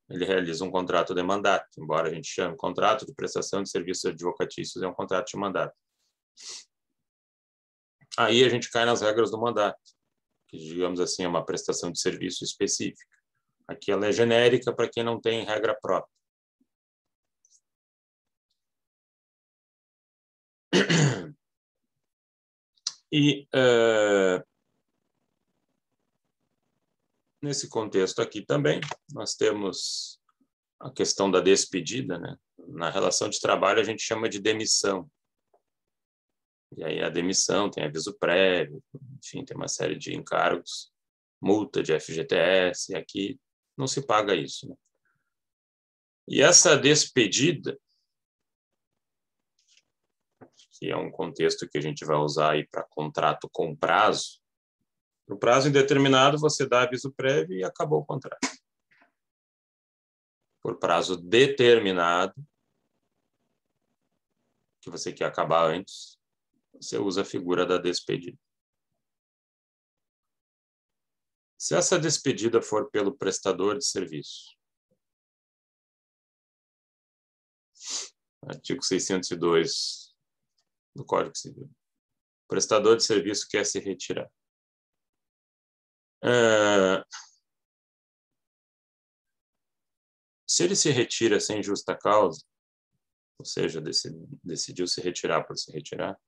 ele realiza um contrato de mandato, embora a gente chame contrato de prestação de serviços advocatícios, é um contrato de mandato. Aí a gente cai nas regras do mandato, que, digamos assim, é uma prestação de serviço específica. Aqui ela é genérica para quem não tem regra própria. E nesse contexto aqui também, nós temos a questão da despedida, né? Na relação de trabalho a gente chama de demissão. E aí a demissão tem aviso prévio, enfim, tem uma série de encargos, multa de FGTS, e aqui não se paga isso, né? E essa despedida, que é um contexto que a gente vai usar aí para contrato com prazo, no prazo indeterminado você dá aviso prévio e acabou o contrato. Por prazo determinado, que você quer acabar antes, você usa a figura da despedida. Se essa despedida for pelo prestador de serviço, artigo 602 do Código Civil, o prestador de serviço quer se retirar. Se ele se retira sem justa causa, ou seja, decidiu se retirar por se retirar,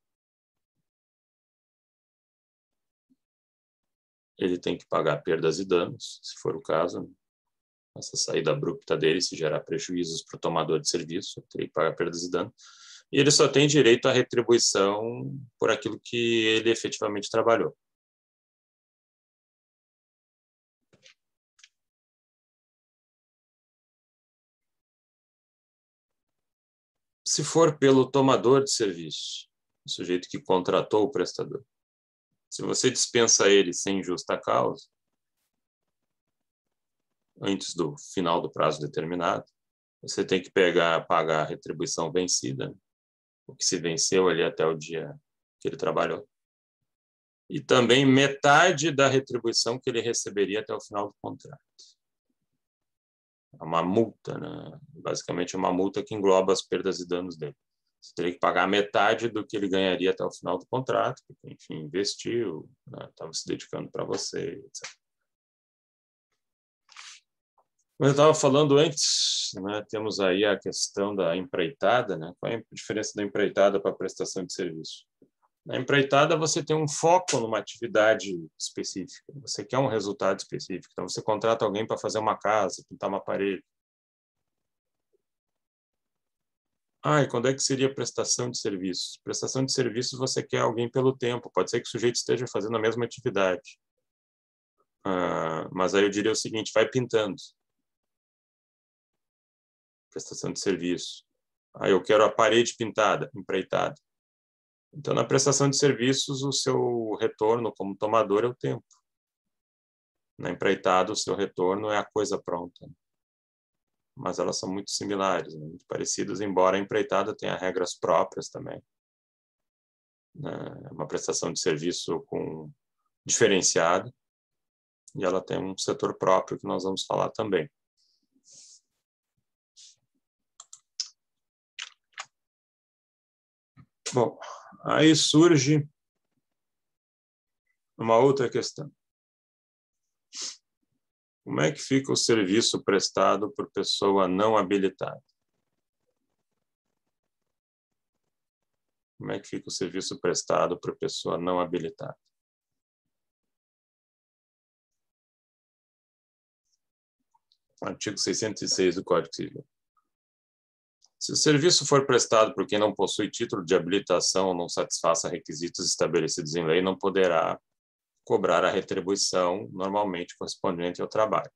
ele tem que pagar perdas e danos, se for o caso, né? Essa saída abrupta dele, se gerar prejuízos para o tomador de serviço, ele teria que pagar perdas e danos. E ele só tem direito à retribuição por aquilo que ele efetivamente trabalhou. Se for pelo tomador de serviço, o sujeito que contratou o prestador, se você dispensa ele sem justa causa, antes do final do prazo determinado, você tem que pagar a retribuição vencida, né? O que se venceu ali até o dia que ele trabalhou. E também metade da retribuição que ele receberia até o final do contrato. É uma multa, né? Basicamente é uma multa que engloba as perdas e danos dele. Você teria que pagar metade do que ele ganharia até o final do contrato, porque, enfim, investiu, né? Estava se dedicando para você, etc. Como eu estava falando antes, né, temos aí a questão da empreitada, né? Qual é a diferença da empreitada para a prestação de serviço? Na empreitada, você tem um foco numa atividade específica, você quer um resultado específico, então você contrata alguém para fazer uma casa, pintar uma parede. E quando é que seria prestação de serviços? Prestação de serviços, você quer alguém pelo tempo, pode ser que o sujeito esteja fazendo a mesma atividade. Mas aí eu diria o seguinte, vai pintando. Prestação de serviço. Eu quero a parede pintada, empreitada. Então, na prestação de serviços, o seu retorno como tomador é o tempo. Na empreitada, o seu retorno é a coisa pronta. Mas elas são muito similares, né? Muito parecidas, embora a empreitada tenha regras próprias também. É uma prestação de serviço diferenciada, e ela tem um setor próprio que nós vamos falar também. Bom, aí surge uma outra questão. Como é que fica o serviço prestado por pessoa não habilitada? Como é que fica o serviço prestado por pessoa não habilitada? Artigo 606 do Código Civil. Se o serviço for prestado por quem não possui título de habilitação ou não satisfaça requisitos estabelecidos em lei, não poderá cobrar a retribuição normalmente correspondente ao trabalho.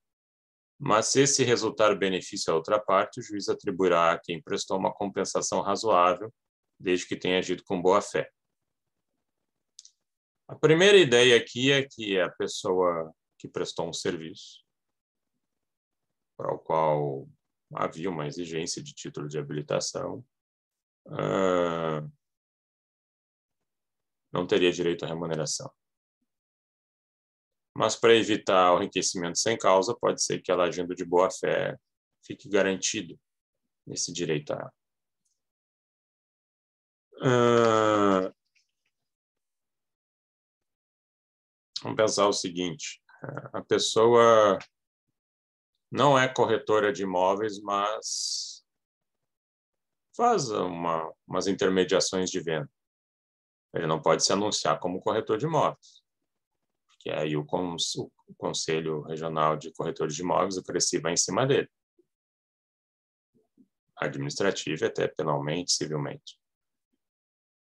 Mas, se esse resultar benefício a outra parte, o juiz atribuirá a quem prestou uma compensação razoável, desde que tenha agido com boa-fé. A primeira ideia aqui é que a pessoa que prestou um serviço, para o qual havia uma exigência de título de habilitação, não teria direito à remuneração. Mas, para evitar o enriquecimento sem causa, pode ser que ela, agindo de boa-fé, fique garantido esse direito a ela. Vamos pensar o seguinte: a pessoa não é corretora de imóveis, mas faz umas intermediações de venda. Ele não pode se anunciar como corretor de imóveis, porque aí o Conselho Regional de Corretores de Imóveis, o CRECI, vai em cima dele. Administrativo e até penalmente, civilmente.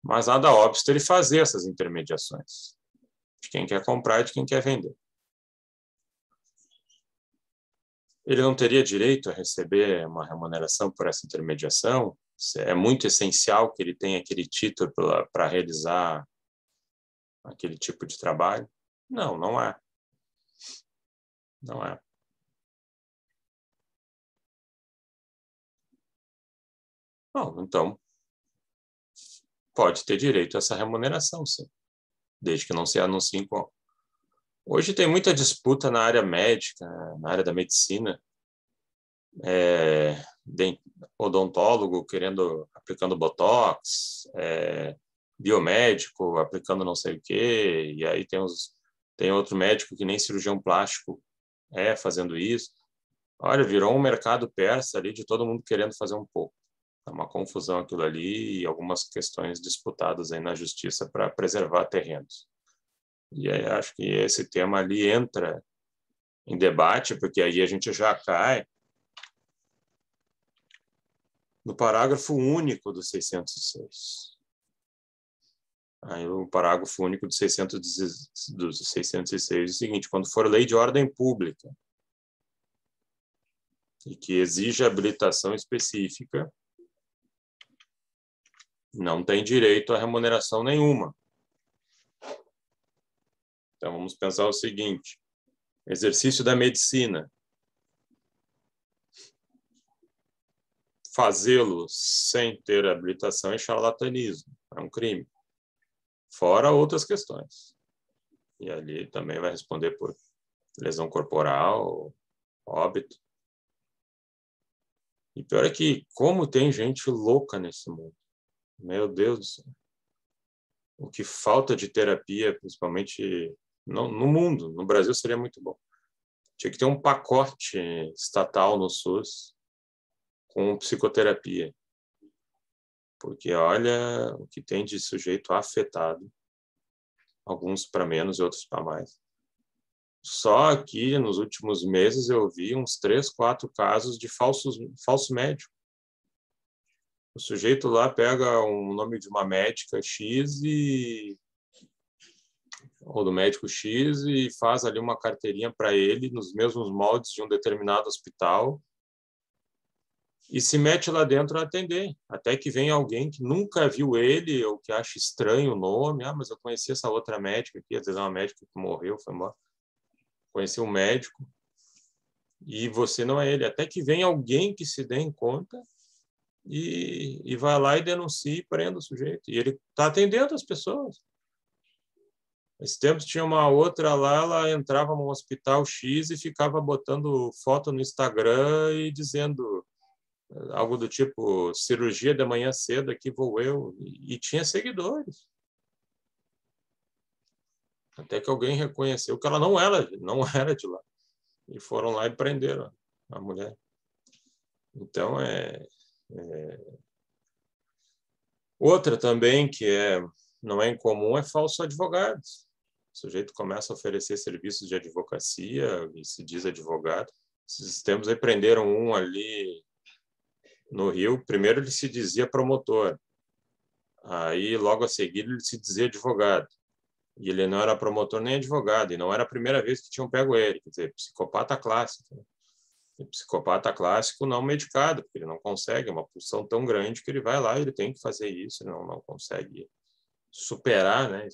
Mas nada obsta ele fazer essas intermediações de quem quer comprar e de quem quer vender. Ele não teria direito a receber uma remuneração por essa intermediação? É muito essencial que ele tenha aquele título para realizar aquele tipo de trabalho? Não, não é. Não é. Bom, então, pode ter direito a essa remuneração, sim, desde que não se anuncie com... Hoje tem muita disputa na área médica, na área da medicina, odontólogo aplicando botox, biomédico aplicando não sei o quê, e aí tem outro médico que nem cirurgião plástico fazendo isso. Olha, virou um mercado persa ali de todo mundo querendo fazer um pouco. É uma confusão aquilo ali e algumas questões disputadas aí na justiça para preservar terrenos. E aí acho que esse tema ali entra em debate, porque aí a gente já cai no parágrafo único do 606. Aí o parágrafo único do 606 é o seguinte: quando for lei de ordem pública e que exija habilitação específica, não tem direito a remuneração nenhuma. Então, vamos pensar o seguinte: exercício da medicina. Fazê-lo sem ter habilitação é charlatanismo, é um crime. Fora outras questões. E ali também vai responder por lesão corporal, óbito. E pior é que, como tem gente louca nesse mundo. Meu Deus do céu. O que falta de terapia, principalmente no mundo, no Brasil seria muito bom. Tinha que ter um pacote estatal no SUS com psicoterapia. Porque olha o que tem de sujeito afetado. Alguns para menos e outros para mais. Só aqui, nos últimos meses, eu vi uns 3, 4 casos de falso médico. O sujeito lá pega o nome de uma médica X ou do médico X e faz ali uma carteirinha para ele nos mesmos moldes de um determinado hospital e se mete lá dentro a atender, até que vem alguém que nunca viu ele ou que acha estranho o nome. Mas eu conheci essa outra médica aqui, às vezes é uma médica que morreu, foi embora. Conheci um médico e você não é ele. Até que vem alguém que se dê em conta e vai lá e denuncia e prende o sujeito. E ele está atendendo as pessoas. Esse tempo tinha uma outra lá, ela entrava no hospital X e ficava botando foto no Instagram e dizendo algo do tipo, cirurgia de manhã cedo, aqui vou eu. E tinha seguidores. Até que alguém reconheceu que ela não era de lá. E foram lá e prenderam a mulher. Então, outra também que não é incomum é falso advogado. O sujeito começa a oferecer serviços de advocacia e se diz advogado. Esses tempos aí prenderam um ali no Rio. Primeiro ele se dizia promotor. Aí, logo a seguir, ele se dizia advogado. E ele não era promotor nem advogado. E não era a primeira vez que tinham pego ele. Quer dizer, psicopata clássico. E psicopata clássico não medicado, porque ele não consegue. É uma pulsão tão grande que ele vai lá e ele tem que fazer isso. Ele não consegue superar, né,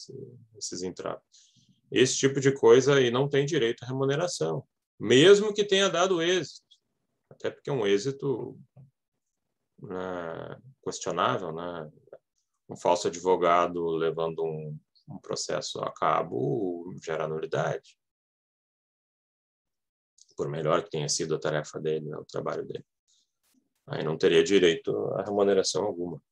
esses entraves. Esse tipo de coisa e não tem direito à remuneração. Mesmo que tenha dado êxito. Até porque é um êxito questionável, né? Um falso advogado levando um processo a cabo gera nulidade. Por melhor que tenha sido a tarefa dele, né, o trabalho dele. Aí não teria direito a remuneração alguma.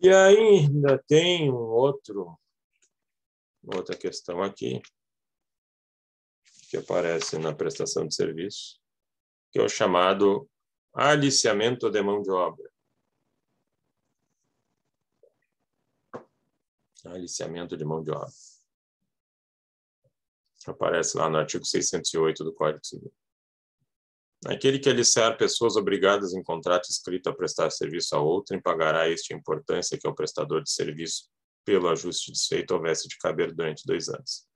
E ainda tem outra questão aqui, que aparece na prestação de serviço, que é o chamado aliciamento de mão de obra. Aliciamento de mão de obra. Aparece lá no artigo 608 do Código Civil. Aquele que aliciar pessoas obrigadas em contrato escrito a prestar serviço a outrem pagará este a importância que ao prestador de serviço pelo ajuste desfeito houvesse de caber durante 2 anos.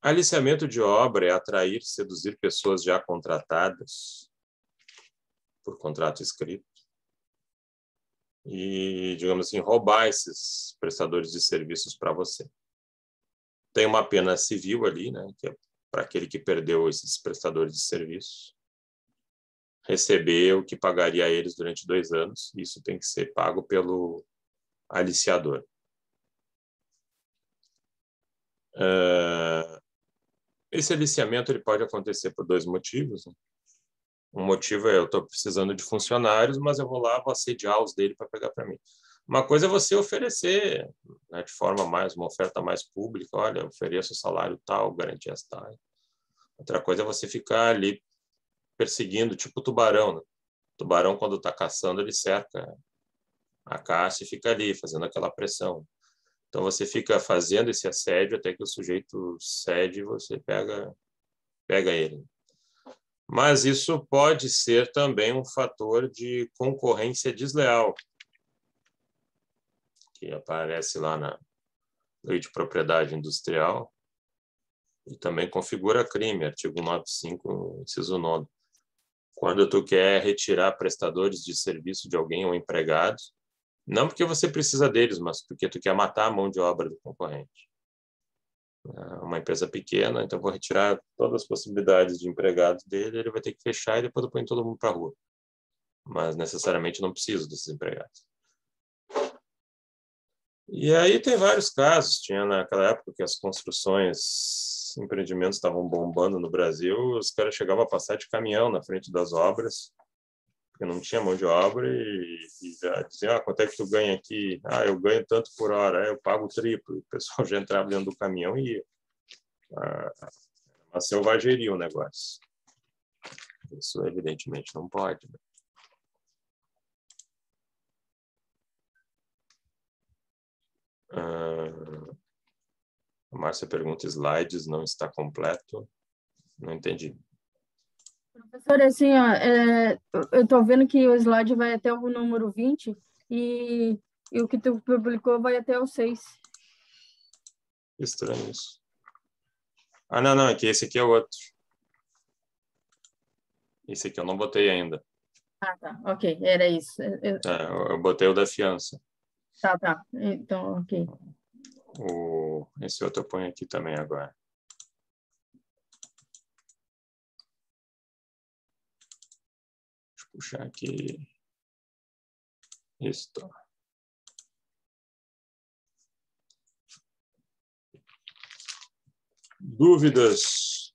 Aliciamento de obra é atrair, seduzir pessoas já contratadas por contrato escrito e, digamos assim, roubar esses prestadores de serviços para você. Tem uma pena civil ali, né, que é para aquele que perdeu esses prestadores de serviço, receber o que pagaria a eles durante 2 anos. Isso tem que ser pago pelo aliciador. Esse aliciamento ele pode acontecer por 2 motivos. Né? Um motivo é eu estou precisando de funcionários, mas eu vou lá, vou assediar os dele para pegar para mim. Uma coisa é você oferecer, né, de forma uma oferta mais pública, olha, eu ofereço salário tal, garantias tal. Outra coisa é você ficar ali perseguindo, tipo tubarão. Né? Tubarão, quando está caçando, ele cerca a caça e fica ali, fazendo aquela pressão. Então, você fica fazendo esse assédio até que o sujeito cede e você pega ele. Mas isso pode ser também um fator de concorrência desleal, que aparece lá na Lei de Propriedade Industrial e também configura crime, artigo 95, inciso 9. Quando tu quer retirar prestadores de serviço de alguém ou empregados, não porque você precisa deles, mas porque tu quer matar a mão de obra do concorrente. Uma empresa pequena, então vou retirar todas as possibilidades de empregados dele, ele vai ter que fechar e depois eu ponho todo mundo para a rua. Mas necessariamente não preciso desses empregados. E aí tem vários casos. Tinha naquela época que as construções, empreendimentos estavam bombando no Brasil, os caras chegavam a passar de caminhão na frente das obras, porque não tinha mão de obra e já diziam, quanto é que tu ganha aqui? Eu ganho tanto por hora, eu pago o triplo. O pessoal já entrava dentro do caminhão e ia. Uma selvageria o negócio. Isso evidentemente não pode. Né? A Márcia pergunta, slides não está completo? Não entendi. Professor, assim, eu estou vendo que o slide vai até o número 20 e o que tu publicou vai até o 6. Estranho isso. Ah, não, é que esse aqui é outro. Esse aqui eu não botei ainda. Ah, tá. Ok, era isso. Eu botei o da fiança. Tá. Então, ok. Esse outro eu ponho aqui também agora. Deixa eu puxar aqui. Isso. Dúvidas?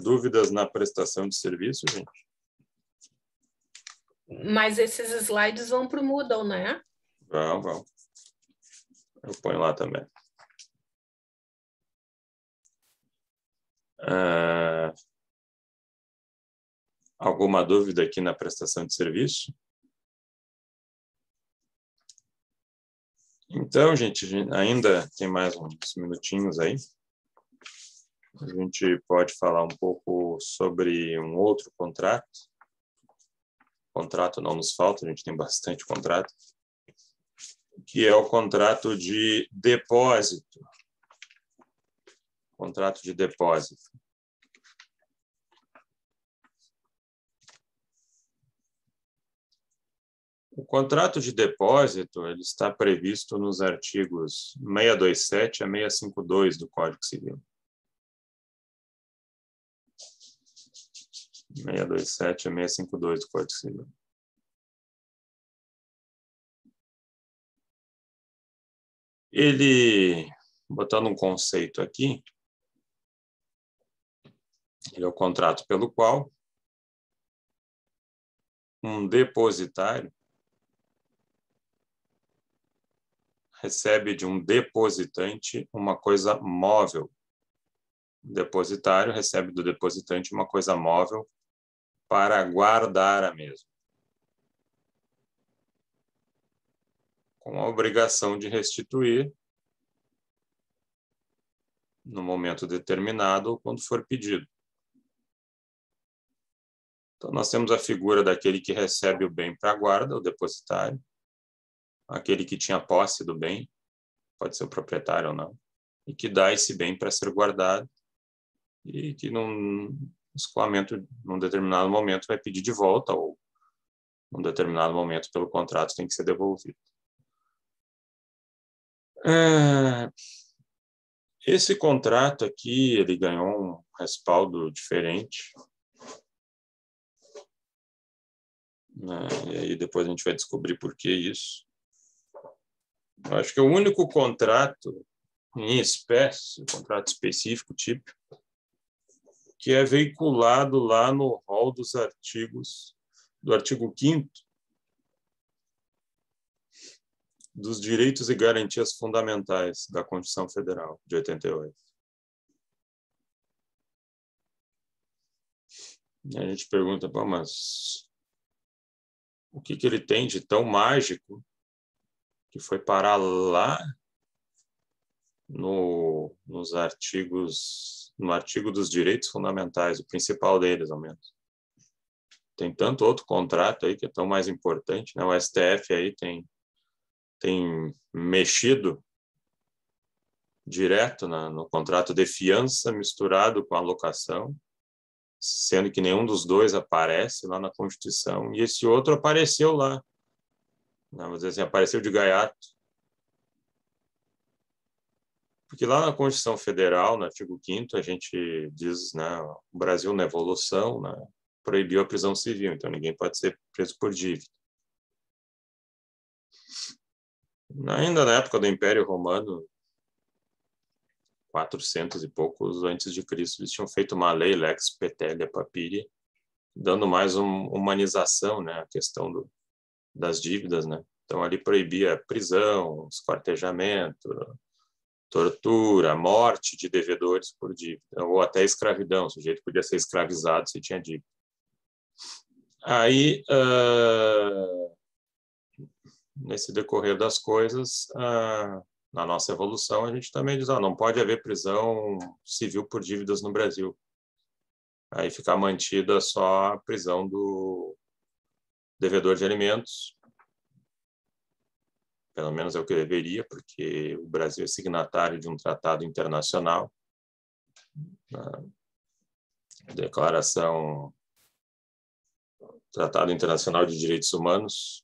Dúvidas na prestação de serviço, gente? Mas esses slides vão para o Moodle, né? Vão. Eu ponho lá também. Alguma dúvida aqui na prestação de serviço? Então, gente, ainda tem mais uns minutinhos aí. A gente pode falar um pouco sobre um outro contrato. Contrato não nos falta, a gente tem bastante contrato. Que é o contrato de depósito. Contrato de depósito. O contrato de depósito ele está previsto nos artigos 627 a 652 do Código Civil. 627 a 652 do Código Civil. Ele, botando um conceito aqui, ele é o contrato pelo qual um depositário recebe de um depositante uma coisa móvel. O depositário recebe do depositante uma coisa móvel para guardar a mesma, com a obrigação de restituir no momento determinado ou quando for pedido. Então, nós temos a figura daquele que recebe o bem para guarda, o depositário, aquele que tinha posse do bem, pode ser o proprietário ou não, e que dá esse bem para ser guardado e que num determinado momento vai pedir de volta ou num determinado momento pelo contrato tem que ser devolvido. Esse contrato aqui, ele ganhou um respaldo diferente. E aí depois a gente vai descobrir por que isso. Eu acho que é o único contrato em espécie, contrato específico, típico, que é veiculado lá no rol dos artigos, do artigo 5º dos direitos e garantias fundamentais da Constituição Federal de 88. E a gente pergunta, mas o que ele tem de tão mágico que foi parar lá no artigo dos direitos fundamentais, o principal deles, ao menos. Tem tanto outro contrato aí que é tão mais importante, né? O STF aí tem mexido direto no contrato de fiança misturado com a locação, sendo que nenhum dos dois aparece lá na Constituição, e esse outro apareceu lá. Vamos dizer assim, apareceu de gaiato. Porque lá na Constituição Federal, no artigo 5º, a gente diz, né, o Brasil, na evolução, né, proibiu a prisão civil, então ninguém pode ser preso por dívida. Ainda na época do Império Romano, 400 e poucos antes de Cristo, eles tinham feito uma lei, Lex Petelia Papiri, dando mais humanização, né, à questão das dívidas, né? Então ali proibia prisão, esquartejamento, tortura, morte de devedores por dívida, ou até escravidão, o sujeito podia ser escravizado se tinha dívida. Aí, nesse decorrer das coisas, na nossa evolução, a gente também diz, não pode haver prisão civil por dívidas no Brasil. Aí fica mantida só a prisão do devedor de alimentos pelo menos é o que deveria, porque o Brasil é signatário de um tratado internacional, Tratado Internacional de Direitos Humanos,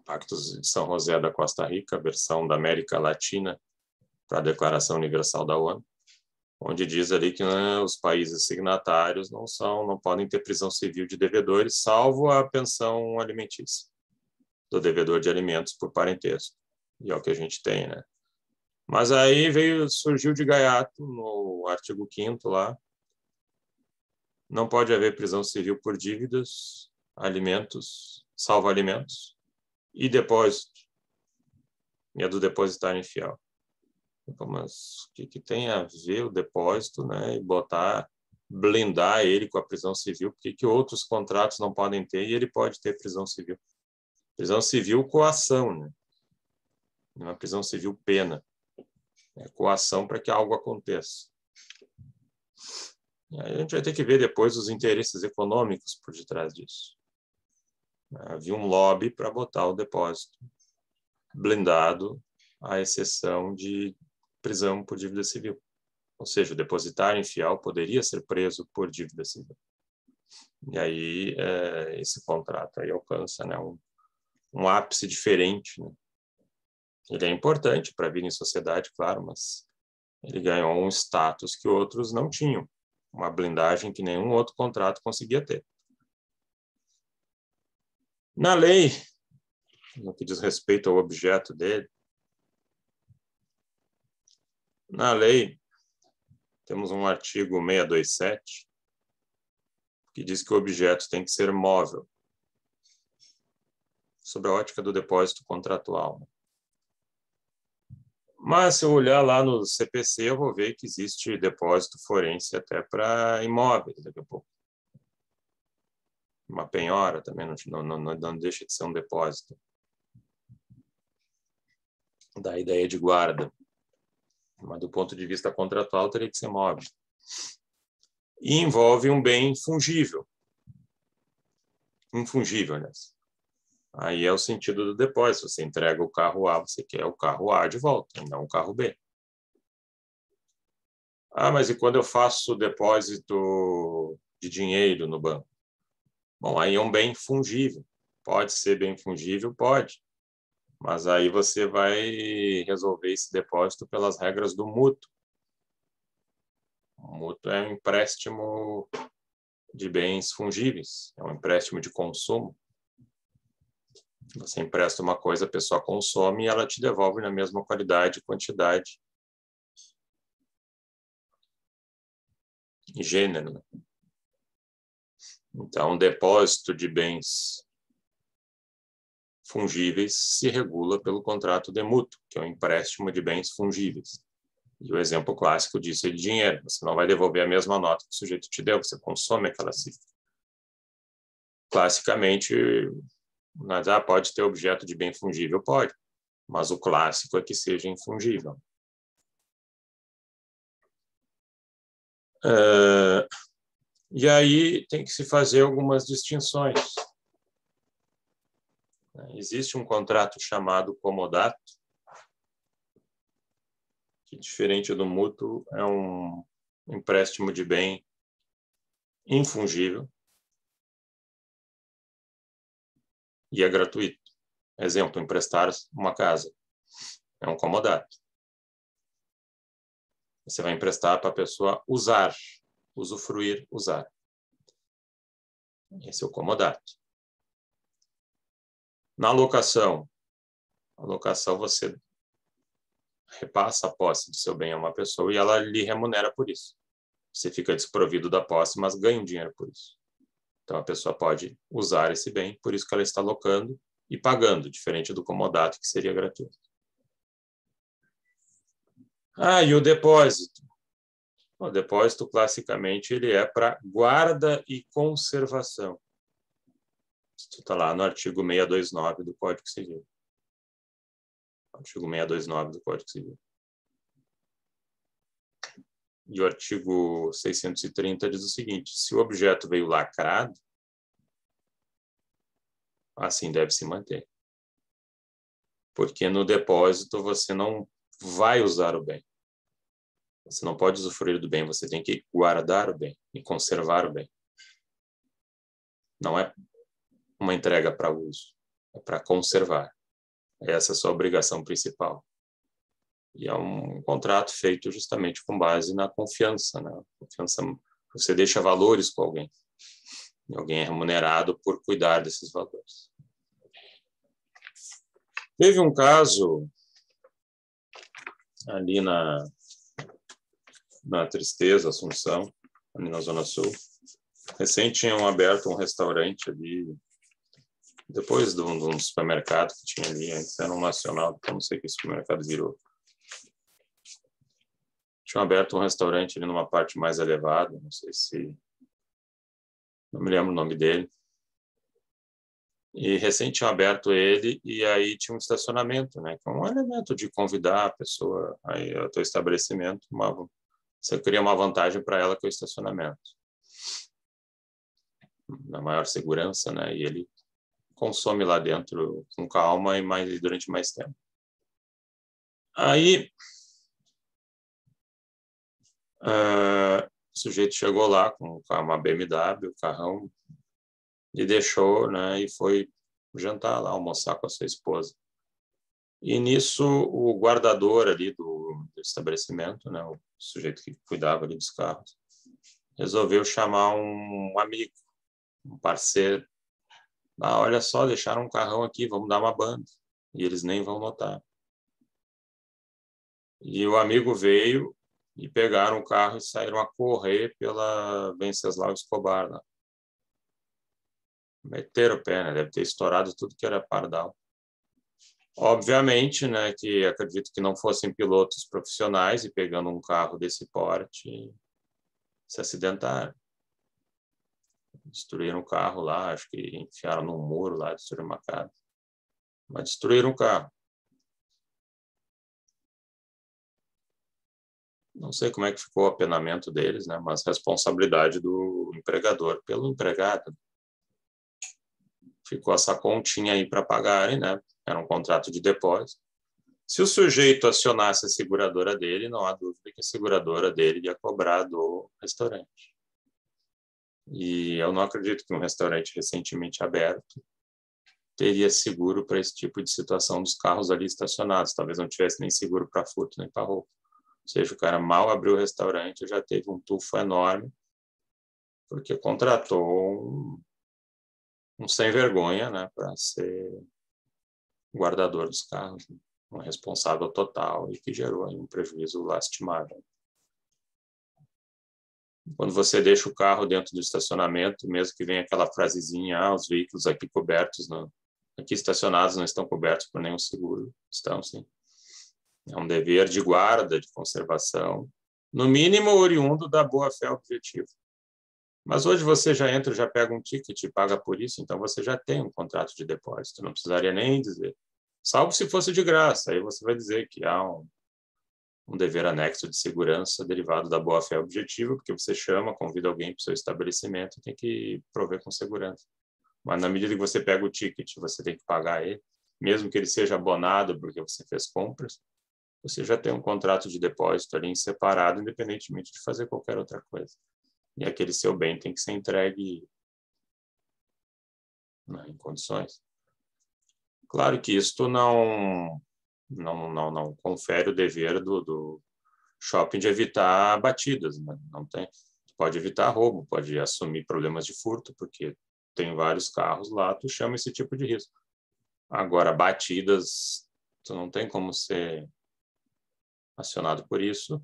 Pactos de São José da Costa Rica, versão da América Latina, para a Declaração Universal da ONU, onde diz ali que os países signatários não podem ter prisão civil de devedores, salvo a pensão alimentícia do devedor de alimentos por parentesco. E é o que a gente tem, né? Mas aí surgiu de gaiato no artigo 5º lá, não pode haver prisão civil por dívidas, alimentos, salvo alimentos, e depósito. E é do depositário infiel. Mas o que tem a ver o depósito, né? E blindar ele com a prisão civil? Por que outros contratos não podem ter e ele pode ter prisão civil? Prisão civil, coação, né? Não é prisão civil, pena. É coação para que algo aconteça. E aí a gente vai ter que ver depois os interesses econômicos por detrás disso. Havia um lobby para botar o depósito blindado, à exceção de prisão por dívida civil. Ou seja, o depositário infiel poderia ser preso por dívida civil. E aí esse contrato aí alcança, né, um ápice diferente, né? Ele é importante para a vida em sociedade, claro, mas ele ganhou um status que outros não tinham, uma blindagem que nenhum outro contrato conseguia ter. Na lei, no que diz respeito ao objeto dele, na lei temos um artigo 627 que diz que o objeto tem que ser móvel, sob a ótica do depósito contratual. Mas, se eu olhar lá no CPC, eu vou ver que existe depósito forense até para imóveis daqui a pouco. Uma penhora também não deixa de ser um depósito. Da ideia de guarda. Mas, do ponto de vista contratual, teria que ser móvel. E envolve um bem fungível. Infungível, aliás. Aí é o sentido do depósito. Você entrega o carro A, você quer o carro A de volta, e não o carro B. Ah, mas e quando eu faço depósito de dinheiro no banco? Bom, aí é um bem fungível. Pode ser bem fungível? Pode. Mas aí você vai resolver esse depósito pelas regras do mútuo. O mútuo é um empréstimo de bens fungíveis. É um empréstimo de consumo. Você empresta uma coisa, a pessoa consome e ela te devolve na mesma qualidade e quantidade e gênero, né? Então, depósito de bens fungíveis se regula pelo contrato de mútuo, que é um empréstimo de bens fungíveis. E o exemplo clássico disso é de dinheiro. Você não vai devolver a mesma nota que o sujeito te deu, você consome aquela cifra. Classicamente, mas pode ter objeto de bem fungível? Pode, mas o clássico é que seja infungível. E aí tem que se fazer algumas distinções. Existe um contrato chamado comodato, que, diferente do mútuo, é um empréstimo de bem infungível e é gratuito. Exemplo, emprestar uma casa. É um comodato. Você vai emprestar para a pessoa usar, usufruir, usar. Esse é o comodato. Na locação, a locação você repassa a posse do seu bem a uma pessoa e ela lhe remunera por isso. Você fica desprovido da posse, mas ganha um dinheiro por isso. Então, a pessoa pode usar esse bem, por isso que ela está locando e pagando, diferente do comodato, que seria gratuito. E o depósito? O depósito, classicamente, ele é para guarda e conservação. Isso está lá no artigo 629 do Código Civil. Artigo 629 do Código Civil. E o artigo 630 diz o seguinte: se o objeto veio lacrado, assim deve se manter. porque no depósito você não vai usar o bem. Você não pode usufruir do bem, você tem que guardar o bem e conservar o bem. Não é uma entrega para uso, é para conservar. Essa é a sua obrigação principal. E é um contrato feito justamente com base na confiança, né? Confiança, você deixa valores com alguém. E alguém é remunerado por cuidar desses valores. Teve um caso ali na Tristeza, Assunção, ali na Zona Sul. Recém tinham aberto um restaurante ali, depois de um supermercado que tinha ali, antes era um nacional, então não sei que supermercado virou. Tinham aberto um restaurante ali numa parte mais elevada, não sei se... não me lembro o nome dele. E recém tinham aberto ele, e aí tinha um estacionamento, né? Que é um elemento de convidar a pessoa aí ao teu estabelecimento. Você cria uma vantagem para ela que é o estacionamento. Na maior segurança, né? E ele consome lá dentro com calma e durante mais tempo. Aí, o sujeito chegou lá com uma BMW, o carrão, e deixou, né? E foi jantar lá, almoçar com a sua esposa. E nisso, o guardador ali do estabelecimento, né? O sujeito que cuidava ali dos carros, resolveu chamar um amigo, um parceiro. Olha só, deixaram um carrão aqui, vamos dar uma banda. E eles nem vão notar. E o amigo veio e pegaram o carro e saíram a correr pela Venceslau Escobar. Né? Meteram o pé, né? Deve ter estourado tudo que era pardal. Obviamente, né, que acredito que não fossem pilotos profissionais e pegando um carro desse porte, se acidentaram. Destruíram o carro lá, acho que enfiaram num muro lá, destruíram uma casa. Mas destruíram o carro. Não sei como é que ficou o apenamento deles, né? Mas responsabilidade do empregador pelo empregado. Ficou essa continha aí para pagarem, né? Era um contrato de depósito. Se o sujeito acionasse a seguradora dele, não há dúvida que a seguradora dele ia cobrar do restaurante. E eu não acredito que um restaurante recentemente aberto teria seguro para esse tipo de situação dos carros ali estacionados. Talvez não tivesse nem seguro para furto, nem para roubo. Ou seja, o cara mal abriu o restaurante, já teve um tufo enorme, porque contratou um sem vergonha, né, para ser guardador dos carros, né? Um responsável total e que gerou aí um prejuízo lastimável. Quando você deixa o carro dentro do estacionamento, mesmo que venha aquela frasezinha, os veículos aqui cobertos, aqui estacionados não estão cobertos por nenhum seguro, estão sim. É um dever de guarda, de conservação, no mínimo oriundo da boa-fé objetiva. Mas hoje você já entra, já pega um ticket e paga por isso, então você já tem um contrato de depósito, não precisaria nem dizer. Salvo se fosse de graça, aí você vai dizer que há um dever anexo de segurança derivado da boa-fé objetiva, porque você chama, convida alguém para o seu estabelecimento, tem que prover com segurança. Mas na medida que você pega o ticket, você tem que pagar ele, mesmo que ele seja abonado porque você fez compras, você já tem um contrato de depósito ali em separado, independentemente de fazer qualquer outra coisa. E aquele seu bem tem que ser entregue, né, em condições. Claro que isto não confere o dever do shopping de evitar batidas. Né? Não tem. Pode evitar roubo, pode assumir problemas de furto, porque tem vários carros lá, tu chama esse tipo de risco. Agora, batidas, tu não tem como ser acionado por isso.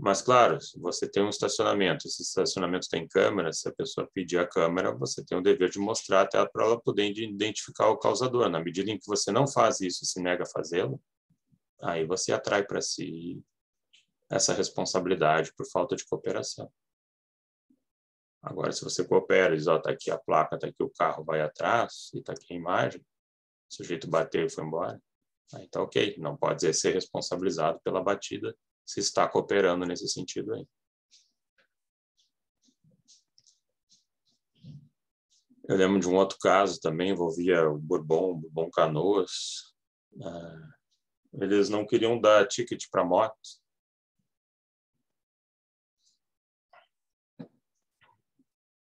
Mas, claro, se você tem um estacionamento, esse estacionamento tem câmera, se a pessoa pedir a câmera, você tem o dever de mostrar até para ela poder identificar o causador. Na medida em que você não faz isso e se nega a fazê-lo, aí você atrai para si essa responsabilidade por falta de cooperação. Agora, se você coopera e diz, está aqui a placa, está aqui o carro, vai atrás, e está aqui a imagem, o sujeito bateu e foi embora, aí está ok. Não pode ser responsabilizado pela batida se está cooperando nesse sentido aí. Eu lembro de um outro caso também, envolvia o Bourbon Canoas, Eles não queriam dar ticket para moto.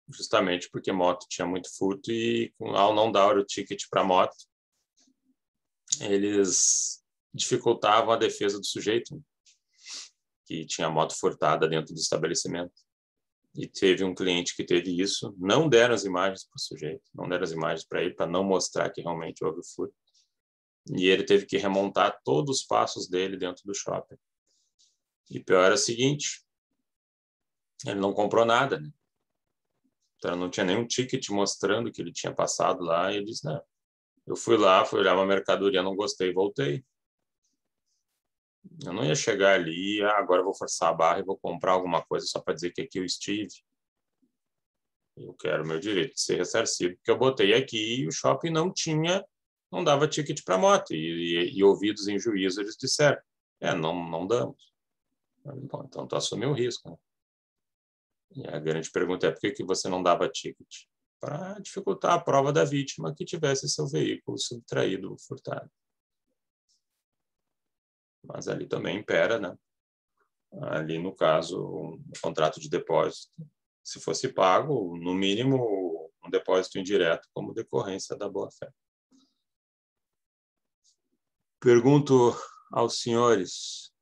Justamente porque moto tinha muito furto e, ao não dar o ticket para moto, eles dificultavam a defesa do sujeito, que tinha moto furtada dentro do estabelecimento. E teve um cliente que teve isso, não deram as imagens para o sujeito, não deram as imagens para ele, para não mostrar que realmente houve o furto. E ele teve que remontar todos os passos dele dentro do shopping. E pior é o seguinte, ele não comprou nada, né? Então não tinha nenhum ticket mostrando que ele tinha passado lá, e ele disse, não, eu fui lá, fui olhar uma mercadoria, não gostei, voltei. Eu não ia chegar ali, agora eu vou forçar a barra e vou comprar alguma coisa só para dizer que aqui eu estive. Eu quero meu direito de ser ressarcido, porque eu botei aqui e o shopping não dava ticket para moto. E ouvidos em juízo, eles disseram, não damos. Bom, então tu assumiu o risco, né? E a grande pergunta é, por que você não dava ticket? Para dificultar a prova da vítima que tivesse seu veículo subtraído, furtado. Mas ali também impera, né? Ali, no caso, um contrato de depósito, se fosse pago, no mínimo, um depósito indireto como decorrência da boa-fé. Pergunto aos senhores,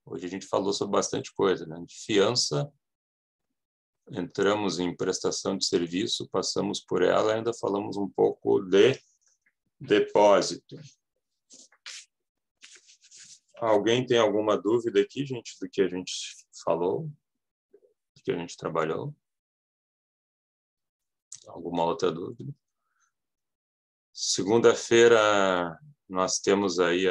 hoje a gente falou sobre bastante coisa, né? De fiança, entramos em prestação de serviço, passamos por ela, ainda falamos um pouco de depósito. Alguém tem alguma dúvida aqui, gente, do que a gente falou, do que a gente trabalhou? Alguma outra dúvida? Segunda-feira nós temos aí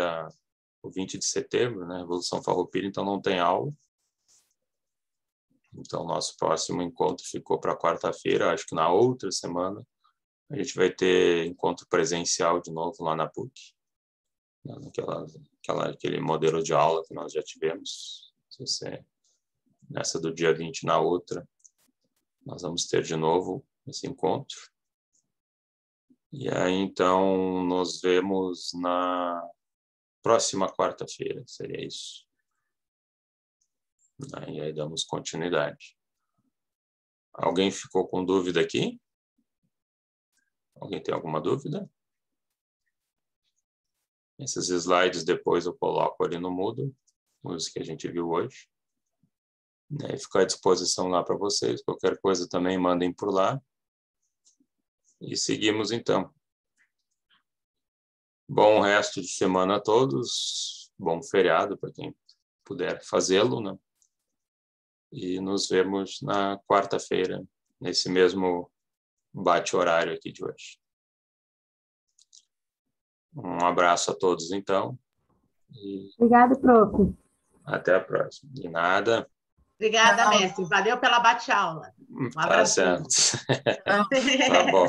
o 20 de setembro, né? Revolução Farroupilha, então não tem aula. Então, nosso próximo encontro ficou para quarta-feira. Acho que na outra semana a gente vai ter encontro presencial de novo lá na PUC. Aquele modelo de aula que nós já tivemos. Nessa do dia 20, na outra, nós vamos ter de novo esse encontro. E aí, então, nos vemos na próxima quarta-feira, seria isso. E aí damos continuidade. Alguém ficou com dúvida aqui? Alguém tem alguma dúvida? Esses slides depois eu coloco ali no Moodle, os que a gente viu hoje. E fica à disposição lá para vocês. Qualquer coisa também mandem por lá. E seguimos então. Bom resto de semana a todos. Bom feriado para quem puder fazê-lo, né? E nos vemos na quarta-feira, nesse mesmo bate-horário aqui de hoje. Um abraço a todos, então. Obrigada, prof. Até a próxima. De nada. Obrigada, mestre. Valeu pela bate-aula. Um abraço. Tá certo. Tá bom.